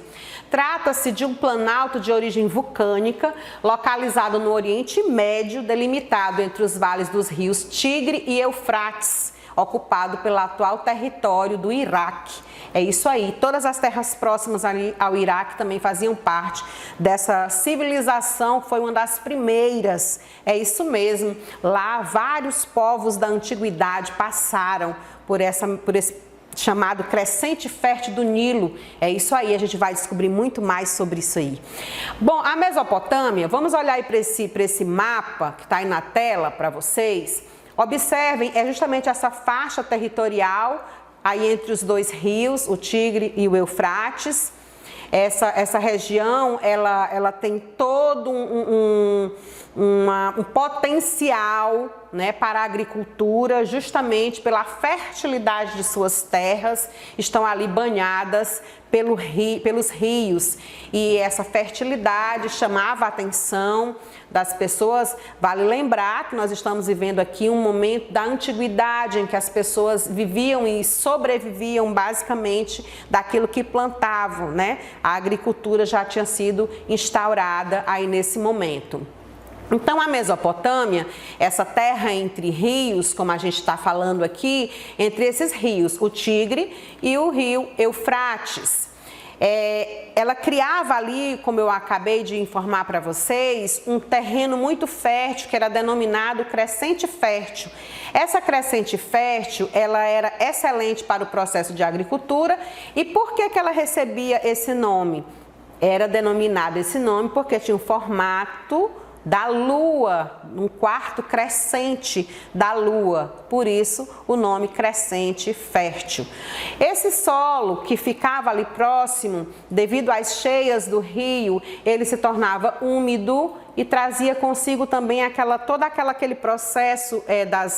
Trata-se de um planalto de origem vulcânica, localizado no Oriente Médio, delimitado entre os vales dos rios Tigre e Eufrates, ocupado pelo atual território do Iraque. É isso aí, todas as terras próximas ali ao Iraque também faziam parte dessa civilização, foi uma das primeiras. É isso mesmo, lá vários povos da antiguidade passaram por esse chamado Crescente Fértil do Nilo. É isso aí, a gente vai descobrir muito mais sobre isso aí. Bom, a Mesopotâmia, vamos olhar aí para esse mapa que está aí na tela para vocês. Observem, é justamente essa faixa territorial aí entre os dois rios, o Tigre e o Eufrates. Essa região, ela tem todo um potencial, né, para a agricultura, justamente pela fertilidade de suas terras, estão ali banhadas pelos rios, e essa fertilidade chamava a atenção das pessoas. Vale lembrar que nós estamos vivendo aqui um momento da antiguidade em que as pessoas viviam e sobreviviam basicamente daquilo que plantavam, né? A agricultura já tinha sido instaurada aí nesse momento. Então, a Mesopotâmia, essa terra entre rios, como a gente está falando aqui, entre esses rios, o Tigre e o rio Eufrates, ela criava ali, como eu acabei de informar para vocês, um terreno muito fértil, que era denominado crescente fértil. Essa crescente fértil, ela era excelente para o processo de agricultura. E por que ela recebia esse nome? Era denominado esse nome porque tinha um formato da lua, um quarto crescente da lua, por isso o nome crescente fértil. Esse solo que ficava ali próximo, devido às cheias do rio, ele se tornava úmido e trazia consigo também aquele processo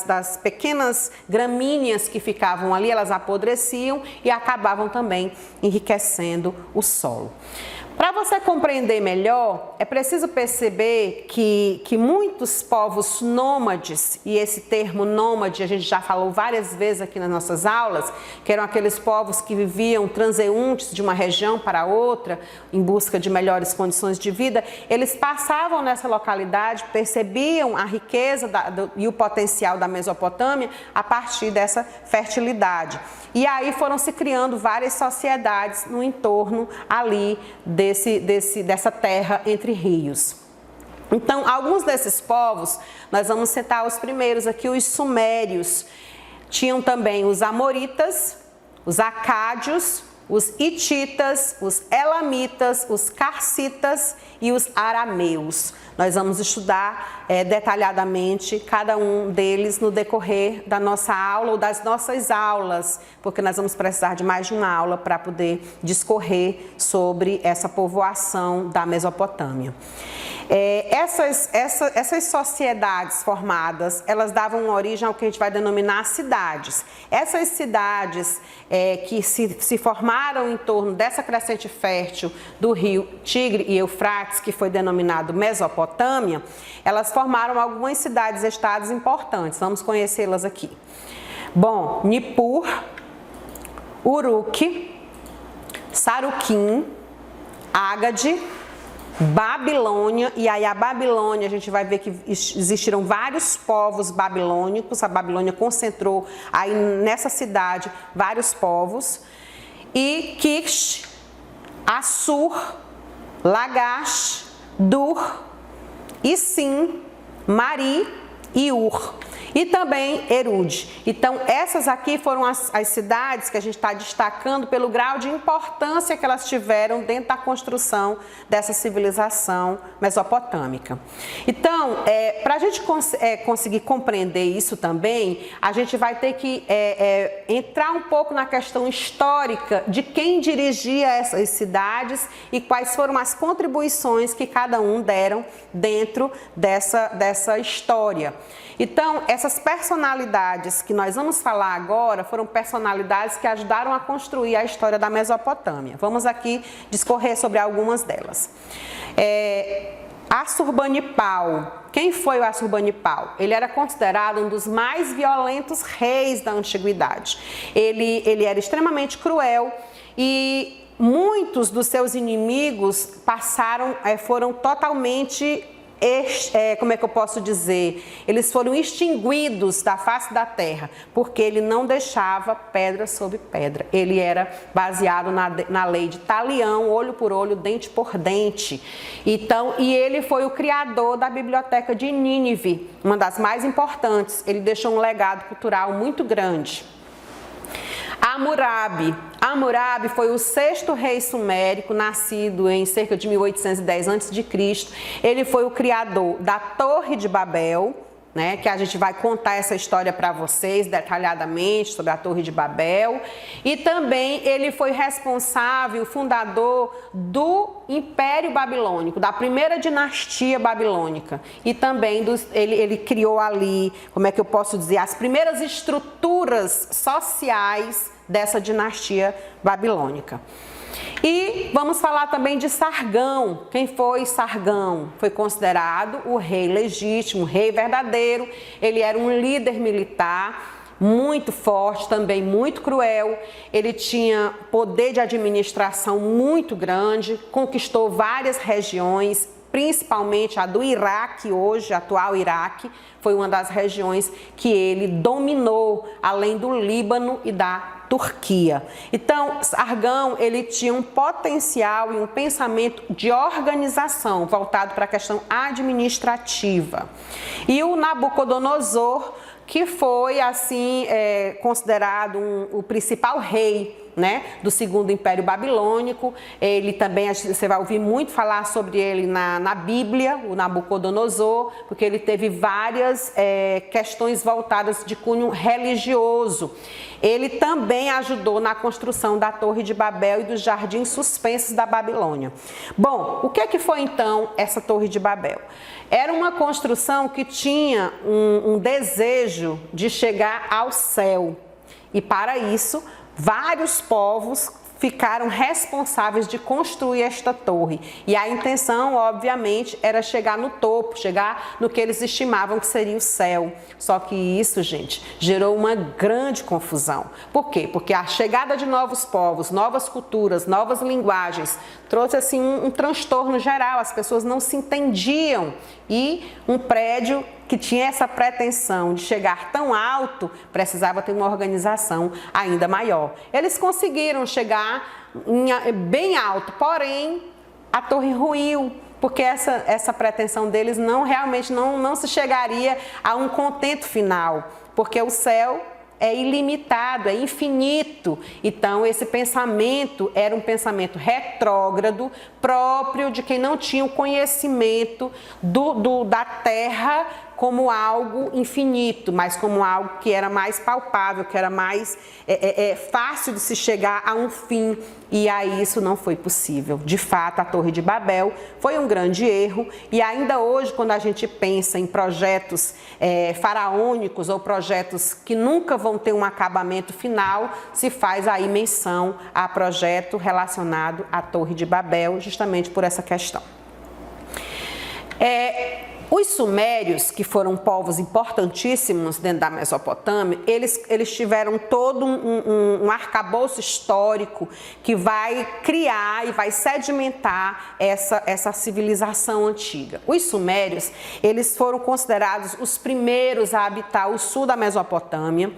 das pequenas gramíneas que ficavam ali, elas apodreciam e acabavam também enriquecendo o solo. Para você compreender melhor, é preciso perceber que muitos povos nômades, e esse termo nômade a gente já falou várias vezes aqui nas nossas aulas, que eram aqueles povos que viviam transeuntes de uma região para outra, em busca de melhores condições de vida, eles passavam nessa localidade, percebiam a riqueza e o potencial da Mesopotâmia a partir dessa fertilidade. E aí foram se criando várias sociedades no entorno ali dessa terra entre rios. Então, alguns desses povos, nós vamos citar os primeiros aqui, os sumérios. Tinham também os amoritas, os acádios, os hititas, os elamitas, os carcitas e os arameus. Nós vamos estudar detalhadamente cada um deles no decorrer da nossa aula ou das nossas aulas, porque nós vamos precisar de mais de uma aula para poder discorrer sobre essa povoação da Mesopotâmia. Essas sociedades formadas, elas davam origem ao que a gente vai denominar cidades. Essas cidades que se formaram em torno dessa crescente fértil do rio Tigre e Eufrates, que foi denominado Mesopotâmia, elas formaram algumas cidades-estados importantes. Vamos conhecê-las aqui. Bom, Nippur, Uruk, Saruquim, Ágade, Babilônia, e aí a Babilônia, a gente vai ver que existiram vários povos babilônicos, a Babilônia concentrou aí nessa cidade vários povos, e Kish, Assur, Lagash, Dur, Issim, Mari e Ur. E também Erude. Então, essas aqui foram as cidades que a gente está destacando pelo grau de importância que elas tiveram dentro da construção dessa civilização mesopotâmica. Então, para a gente conseguir compreender isso também, a gente vai ter que entrar um pouco na questão histórica de quem dirigia essas cidades e quais foram as contribuições que cada um deram dentro dessa história. Então, essas personalidades que nós vamos falar agora foram personalidades que ajudaram a construir a história da Mesopotâmia. Vamos aqui discorrer sobre algumas delas. Assurbanipal. Quem foi o Assurbanipal? Ele era considerado um dos mais violentos reis da antiguidade. Ele era extremamente cruel e muitos dos seus inimigos foram totalmente como é que eu posso dizer? Eles foram extinguidos da face da terra, porque ele não deixava pedra sobre pedra. Ele era baseado na lei de talião, olho por olho, dente por dente. Então, e ele foi o criador da biblioteca de Nínive, uma das mais importantes. Ele deixou um legado cultural muito grande. Hammurabi foi o 6º rei sumérico, nascido em cerca de 1810 a.C. Ele foi o criador da Torre de Babel, né, que a gente vai contar essa história para vocês detalhadamente sobre a Torre de Babel. E também ele foi responsável, fundador do Império Babilônico, da primeira dinastia babilônica. E também ele criou ali, como é que eu posso dizer, as primeiras estruturas sociais dessa dinastia babilônica. E vamos falar também de Sargão. Quem foi Sargão? Foi considerado o rei legítimo, o rei verdadeiro. Ele era um líder militar muito forte, também muito cruel. Ele tinha poder de administração muito grande, conquistou várias regiões, principalmente a do Iraque hoje, atual Iraque, foi uma das regiões que ele dominou, além do Líbano e da Turquia. Então, Sargão, ele tinha um potencial e um pensamento de organização voltado para a questão administrativa. E o Nabucodonosor, que foi assim considerado o principal rei, né, do segundo Império Babilônico. Ele também, você vai ouvir muito falar sobre ele na Bíblia, o Nabucodonosor, porque ele teve várias questões voltadas de cunho religioso. Ele também ajudou na construção da Torre de Babel e dos jardins suspensos da Babilônia. Bom, o que foi então essa Torre de Babel? Era uma construção que tinha um desejo de chegar ao céu. E para isso, vários povos ficaram responsáveis de construir esta torre. E a intenção, obviamente, era chegar no topo, chegar no que eles estimavam que seria o céu. Só que isso, gente, gerou uma grande confusão. Por quê? Porque a chegada de novos povos, novas culturas, novas linguagens, trouxe assim um transtorno geral. As pessoas não se entendiam. E um prédio que tinha essa pretensão de chegar tão alto, precisava ter uma organização ainda maior. Eles conseguiram chegar bem alto, porém a torre ruiu, porque essa pretensão deles realmente não se chegaria a um contento final, porque o céu é ilimitado, é infinito. Então, esse pensamento era um pensamento retrógrado, próprio de quem não tinha o conhecimento da terra como algo infinito, mas como algo que era mais palpável, que era mais fácil de se chegar a um fim. E aí isso não foi possível. De fato, a Torre de Babel foi um grande erro. E ainda hoje, quando a gente pensa em projetos faraônicos ou projetos que nunca vão ter um acabamento final, se faz aí menção a projeto relacionado à Torre de Babel, justamente por essa questão. Os sumérios, que foram povos importantíssimos dentro da Mesopotâmia, eles tiveram todo um arcabouço histórico que vai criar e vai sedimentar essa civilização antiga. Os sumérios, eles foram considerados os primeiros a habitar o sul da Mesopotâmia.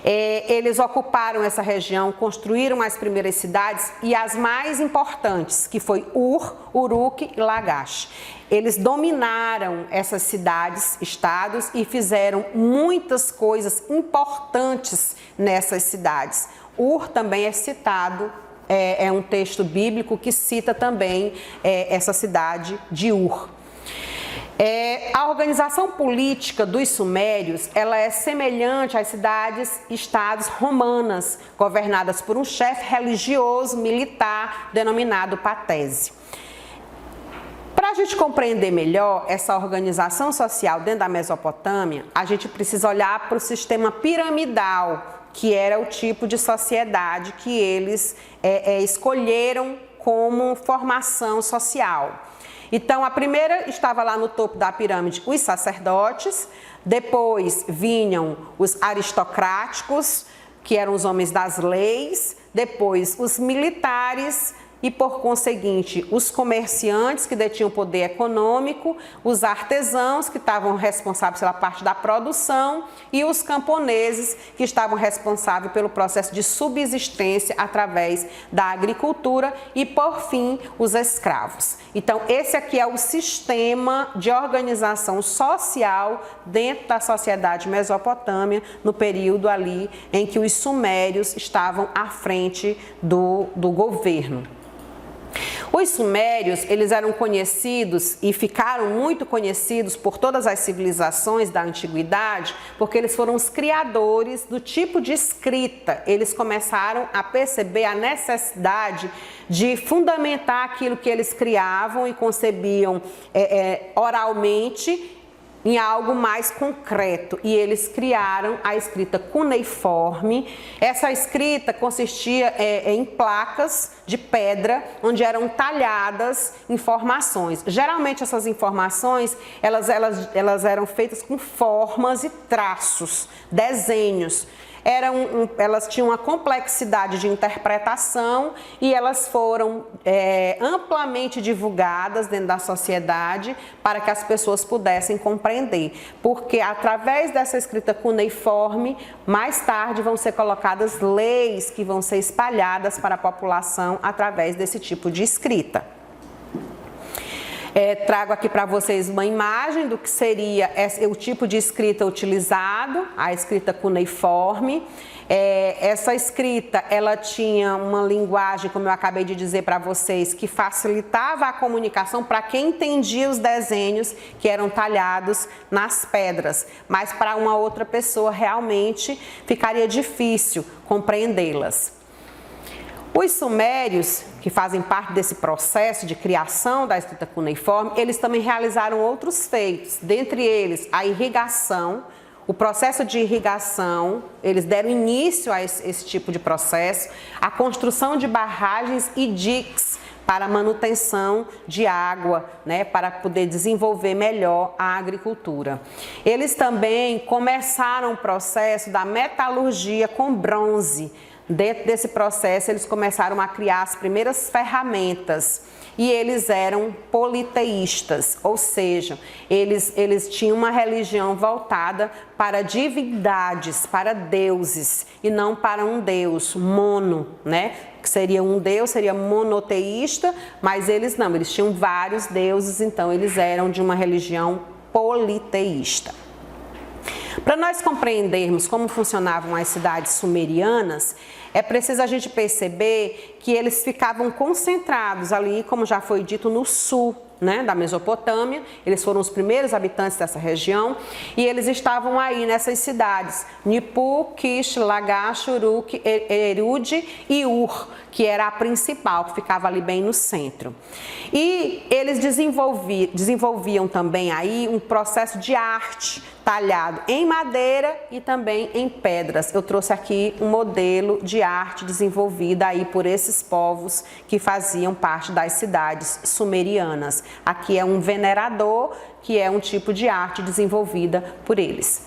Eles ocuparam essa região, construíram as primeiras cidades e as mais importantes, que foi Ur, Uruk e Lagash. Eles dominaram essas cidades, estados e fizeram muitas coisas importantes nessas cidades. Ur também é citado, é um texto bíblico que cita também essa cidade de Ur. A organização política dos sumérios, ela é semelhante às cidades-estados romanas, governadas por um chefe religioso militar denominado patese. Para a gente compreender melhor essa organização social dentro da Mesopotâmia, a gente precisa olhar para o sistema piramidal, que era o tipo de sociedade que eles escolheram como formação social. Então, a primeira estava lá no topo da pirâmide os sacerdotes, depois vinham os aristocráticos, que eram os homens das leis, depois os militares e, por conseguinte, os comerciantes que detinham poder econômico, os artesãos que estavam responsáveis pela parte da produção e os camponeses que estavam responsáveis pelo processo de subsistência através da agricultura e, por fim, os escravos. Então, esse aqui é o sistema de organização social dentro da sociedade mesopotâmia no período ali em que os sumérios estavam à frente do governo. Os sumérios, eles eram conhecidos e ficaram muito conhecidos por todas as civilizações da antiguidade, porque eles foram os criadores do tipo de escrita. Eles começaram a perceber a necessidade de fundamentar aquilo que eles criavam e concebiam oralmente em algo mais concreto, e eles criaram a escrita cuneiforme. Essa escrita consistia em placas de pedra, onde eram talhadas informações. Geralmente essas informações, elas eram feitas com formas e traços, desenhos. Elas tinham uma complexidade de interpretação e elas foram amplamente divulgadas dentro da sociedade para que as pessoas pudessem compreender. Porque através dessa escrita cuneiforme, mais tarde vão ser colocadas leis que vão ser espalhadas para a população através desse tipo de escrita. Trago aqui para vocês uma imagem do que seria o tipo de escrita utilizado, a escrita cuneiforme. Essa escrita, ela tinha uma linguagem, como eu acabei de dizer para vocês, que facilitava a comunicação para quem entendia os desenhos que eram talhados nas pedras, mas para uma outra pessoa realmente ficaria difícil compreendê-las. Os sumérios, que fazem parte desse processo de criação da escrita cuneiforme, eles também realizaram outros feitos, dentre eles a irrigação. O processo de irrigação, eles deram início a esse tipo de processo, a construção de barragens e diques para manutenção de água, né, para poder desenvolver melhor a agricultura. Eles também começaram o processo da metalurgia com bronze. Dentro desse processo, eles começaram a criar as primeiras ferramentas e eles eram politeístas, ou seja, eles tinham uma religião voltada para divindades, para deuses e não para um deus mono, né? Que seria um deus, seria monoteísta, mas eles não, eles tinham vários deuses, então eles eram de uma religião politeísta. Para nós compreendermos como funcionavam as cidades sumerianas, é preciso a gente perceber que eles ficavam concentrados ali, como já foi dito, no sul, né, da Mesopotâmia. Eles foram os primeiros habitantes dessa região e eles estavam aí nessas cidades, Nippur, Kish, Lagash, Uruk, Eriud e Ur, que era a principal, que ficava ali bem no centro. E eles desenvolviam também aí um processo de arte talhado em madeira e também em pedras. Eu trouxe aqui um modelo de arte desenvolvida aí por esses povos que faziam parte das cidades sumerianas. Aqui é um venerador, que é um tipo de arte desenvolvida por eles.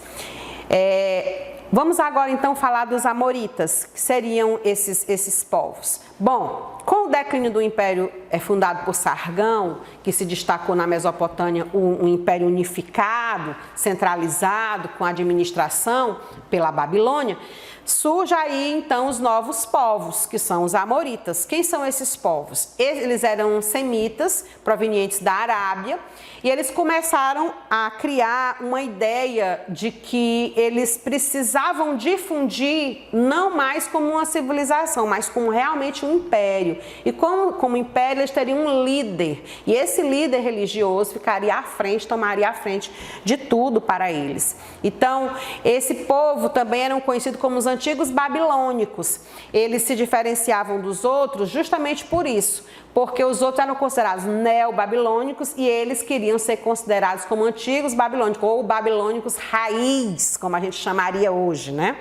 Vamos agora então falar dos amoritas, que seriam esses povos. Bom, com o declínio do império fundado por Sargão, que se destacou na Mesopotâmia um império unificado, centralizado, com administração pela Babilônia, surge aí então os novos povos, que são os amoritas. Quem são esses povos? Eles eram semitas, provenientes da Arábia, e eles começaram a criar uma ideia de que eles precisavam difundir não mais como uma civilização, mas como realmente um império. E como império, eles teriam um líder, e esse líder religioso ficaria à frente, tomaria a frente de tudo para eles. Então, esse povo também eram conhecidos como os antigos babilônicos. Eles se diferenciavam dos outros justamente por isso, porque os outros eram considerados neobabilônicos e eles queriam ser considerados como antigos babilônicos, ou babilônicos raiz, como a gente chamaria hoje, né?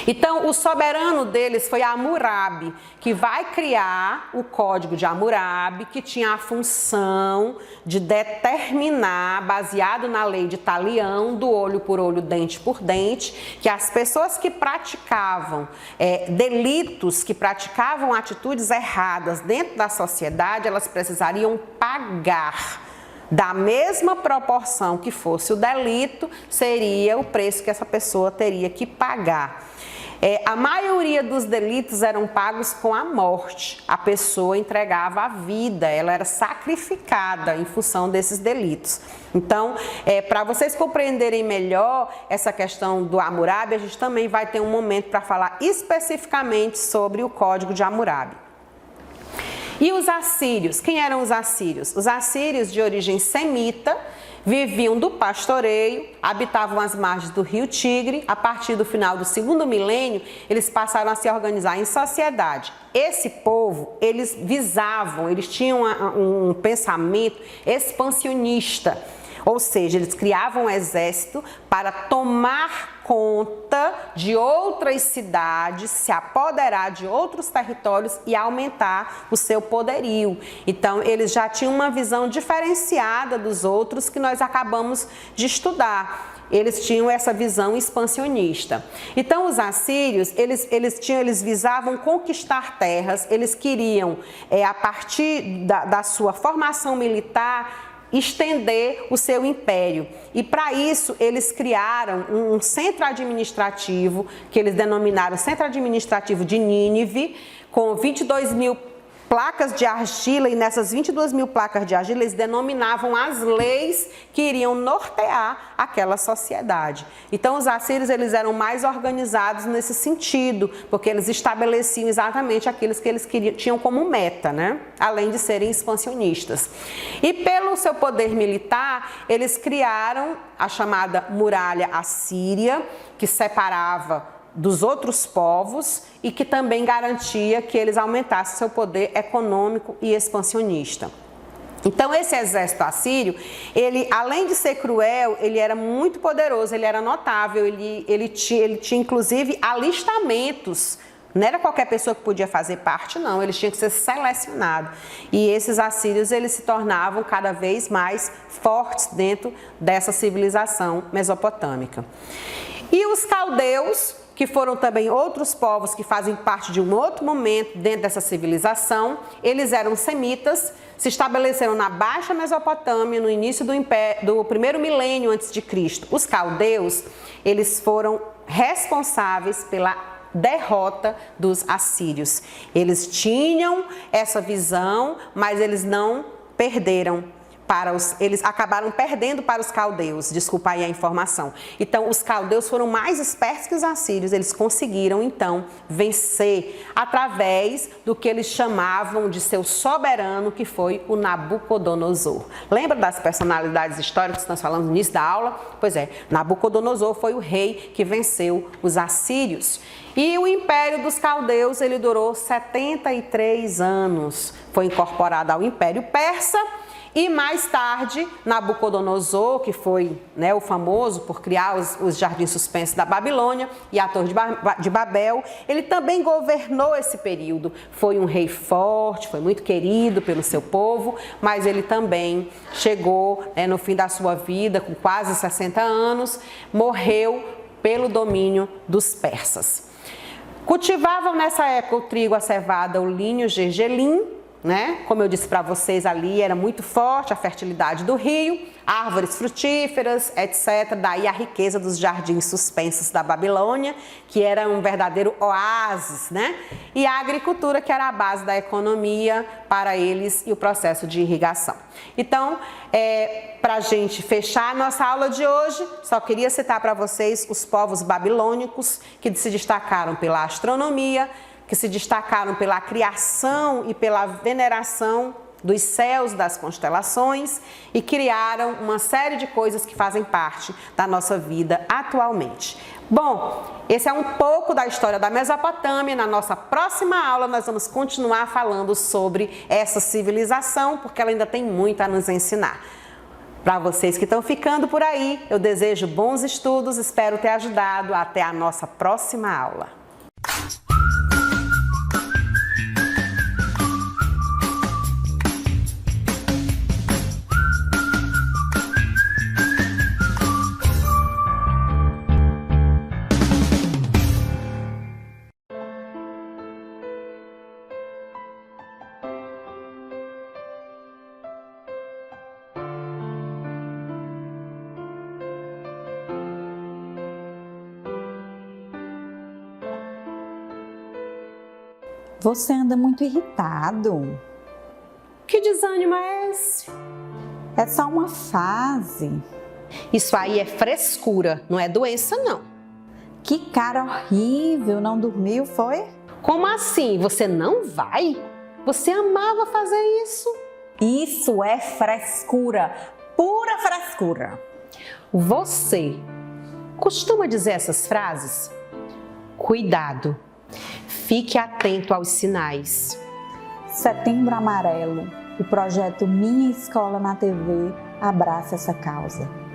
Então, o soberano deles foi Hammurabi, que vai criar o Código de Hammurabi, que tinha a função de determinar, baseado na lei de Talião, do olho por olho, dente por dente, que as pessoas que praticavam delitos, que praticavam atitudes erradas dentro da sociedade, elas precisariam pagar. Da mesma proporção que fosse o delito, seria o preço que essa pessoa teria que pagar. A maioria dos delitos eram pagos com a morte. A pessoa entregava a vida, ela era sacrificada em função desses delitos. Então, para vocês compreenderem melhor essa questão do Hammurabi, a gente também vai ter um momento para falar especificamente sobre o Código de Hammurabi. E os assírios, quem eram os assírios? Os assírios de origem semita, viviam do pastoreio, habitavam as margens do rio Tigre. A partir do final do 2º milênio, eles passaram a se organizar em sociedade. Esse povo, eles tinham um pensamento expansionista, ou seja, eles criavam um exército para tomar conta de outras cidades, se apoderar de outros territórios e aumentar o seu poderio. Então, eles já tinham uma visão diferenciada dos outros que nós acabamos de estudar. Eles tinham essa visão expansionista. Então, os assírios, eles visavam conquistar terras, eles queriam, a partir da sua formação militar, estender o seu império. E para isso eles criaram um centro administrativo, que eles denominaram Centro Administrativo de Nínive, com 22.000 placas de argila, e nessas 22.000 placas de argila eles denominavam as leis que iriam nortear aquela sociedade. Então os assírios, eles eram mais organizados nesse sentido, porque eles estabeleciam exatamente aqueles que eles tinham como meta, né? Além de serem expansionistas. E pelo seu poder militar, eles criaram a chamada muralha assíria, que separava dos outros povos e que também garantia que eles aumentassem seu poder econômico e expansionista. Então, esse exército assírio, ele, além de ser cruel, ele era muito poderoso, ele era notável, ele tinha inclusive alistamentos. Não era qualquer pessoa que podia fazer parte, não, eles tinham que ser selecionados. E esses assírios, eles se tornavam cada vez mais fortes dentro dessa civilização mesopotâmica. E os caldeus, que foram também outros povos que fazem parte de um outro momento dentro dessa civilização, eles eram semitas, se estabeleceram na Baixa Mesopotâmia no início do 1º milênio antes de Cristo. Os caldeus, eles foram responsáveis pela derrota dos assírios. Eles tinham essa visão, mas eles não perderam. Eles acabaram perdendo para os caldeus, desculpa aí a informação. Então, os caldeus foram mais espertos que os assírios, eles conseguiram, então, vencer através do que eles chamavam de seu soberano, que foi o Nabucodonosor. Lembra das personalidades históricas que nós falamos no início da aula? Pois é, Nabucodonosor foi o rei que venceu os assírios. E o Império dos Caldeus, ele durou 73 anos. Foi incorporado ao Império Persa. E mais tarde, Nabucodonosor, que foi, né, o famoso por criar os jardins suspensos da Babilônia e a Torre de Babel, ele também governou esse período. Foi um rei forte, foi muito querido pelo seu povo, mas ele também chegou, no fim da sua vida, com quase 60 anos, morreu pelo domínio dos persas. Cultivavam nessa época o trigo, a cevada, o linho, o gergelim, né? Como eu disse para vocês, ali era muito forte a fertilidade do rio, árvores frutíferas, etc. Daí a riqueza dos jardins suspensos da Babilônia, que era um verdadeiro oásis, né? E a agricultura, que era a base da economia para eles, e o processo de irrigação. Então, para a gente fechar a nossa aula de hoje, só queria citar para vocês os povos babilônicos, que se destacaram pela astronomia, que se destacaram pela criação e pela veneração dos céus, das constelações, e criaram uma série de coisas que fazem parte da nossa vida atualmente. Bom, esse é um pouco da história da Mesopotâmia. Na nossa próxima aula nós vamos continuar falando sobre essa civilização, porque ela ainda tem muito a nos ensinar. Para vocês que estão ficando por aí, eu desejo bons estudos, espero ter ajudado. Até a nossa próxima aula. Você anda muito irritado. Que desânimo é esse? É só uma fase. Isso aí é frescura, não é doença, não. Que cara horrível, não dormiu, foi? Como assim? Você não vai? Você amava fazer isso. Isso é frescura, pura frescura. Você costuma dizer essas frases? Cuidado, fique atento aos sinais. Setembro Amarelo, o projeto Minha Escola na TV abraça essa causa.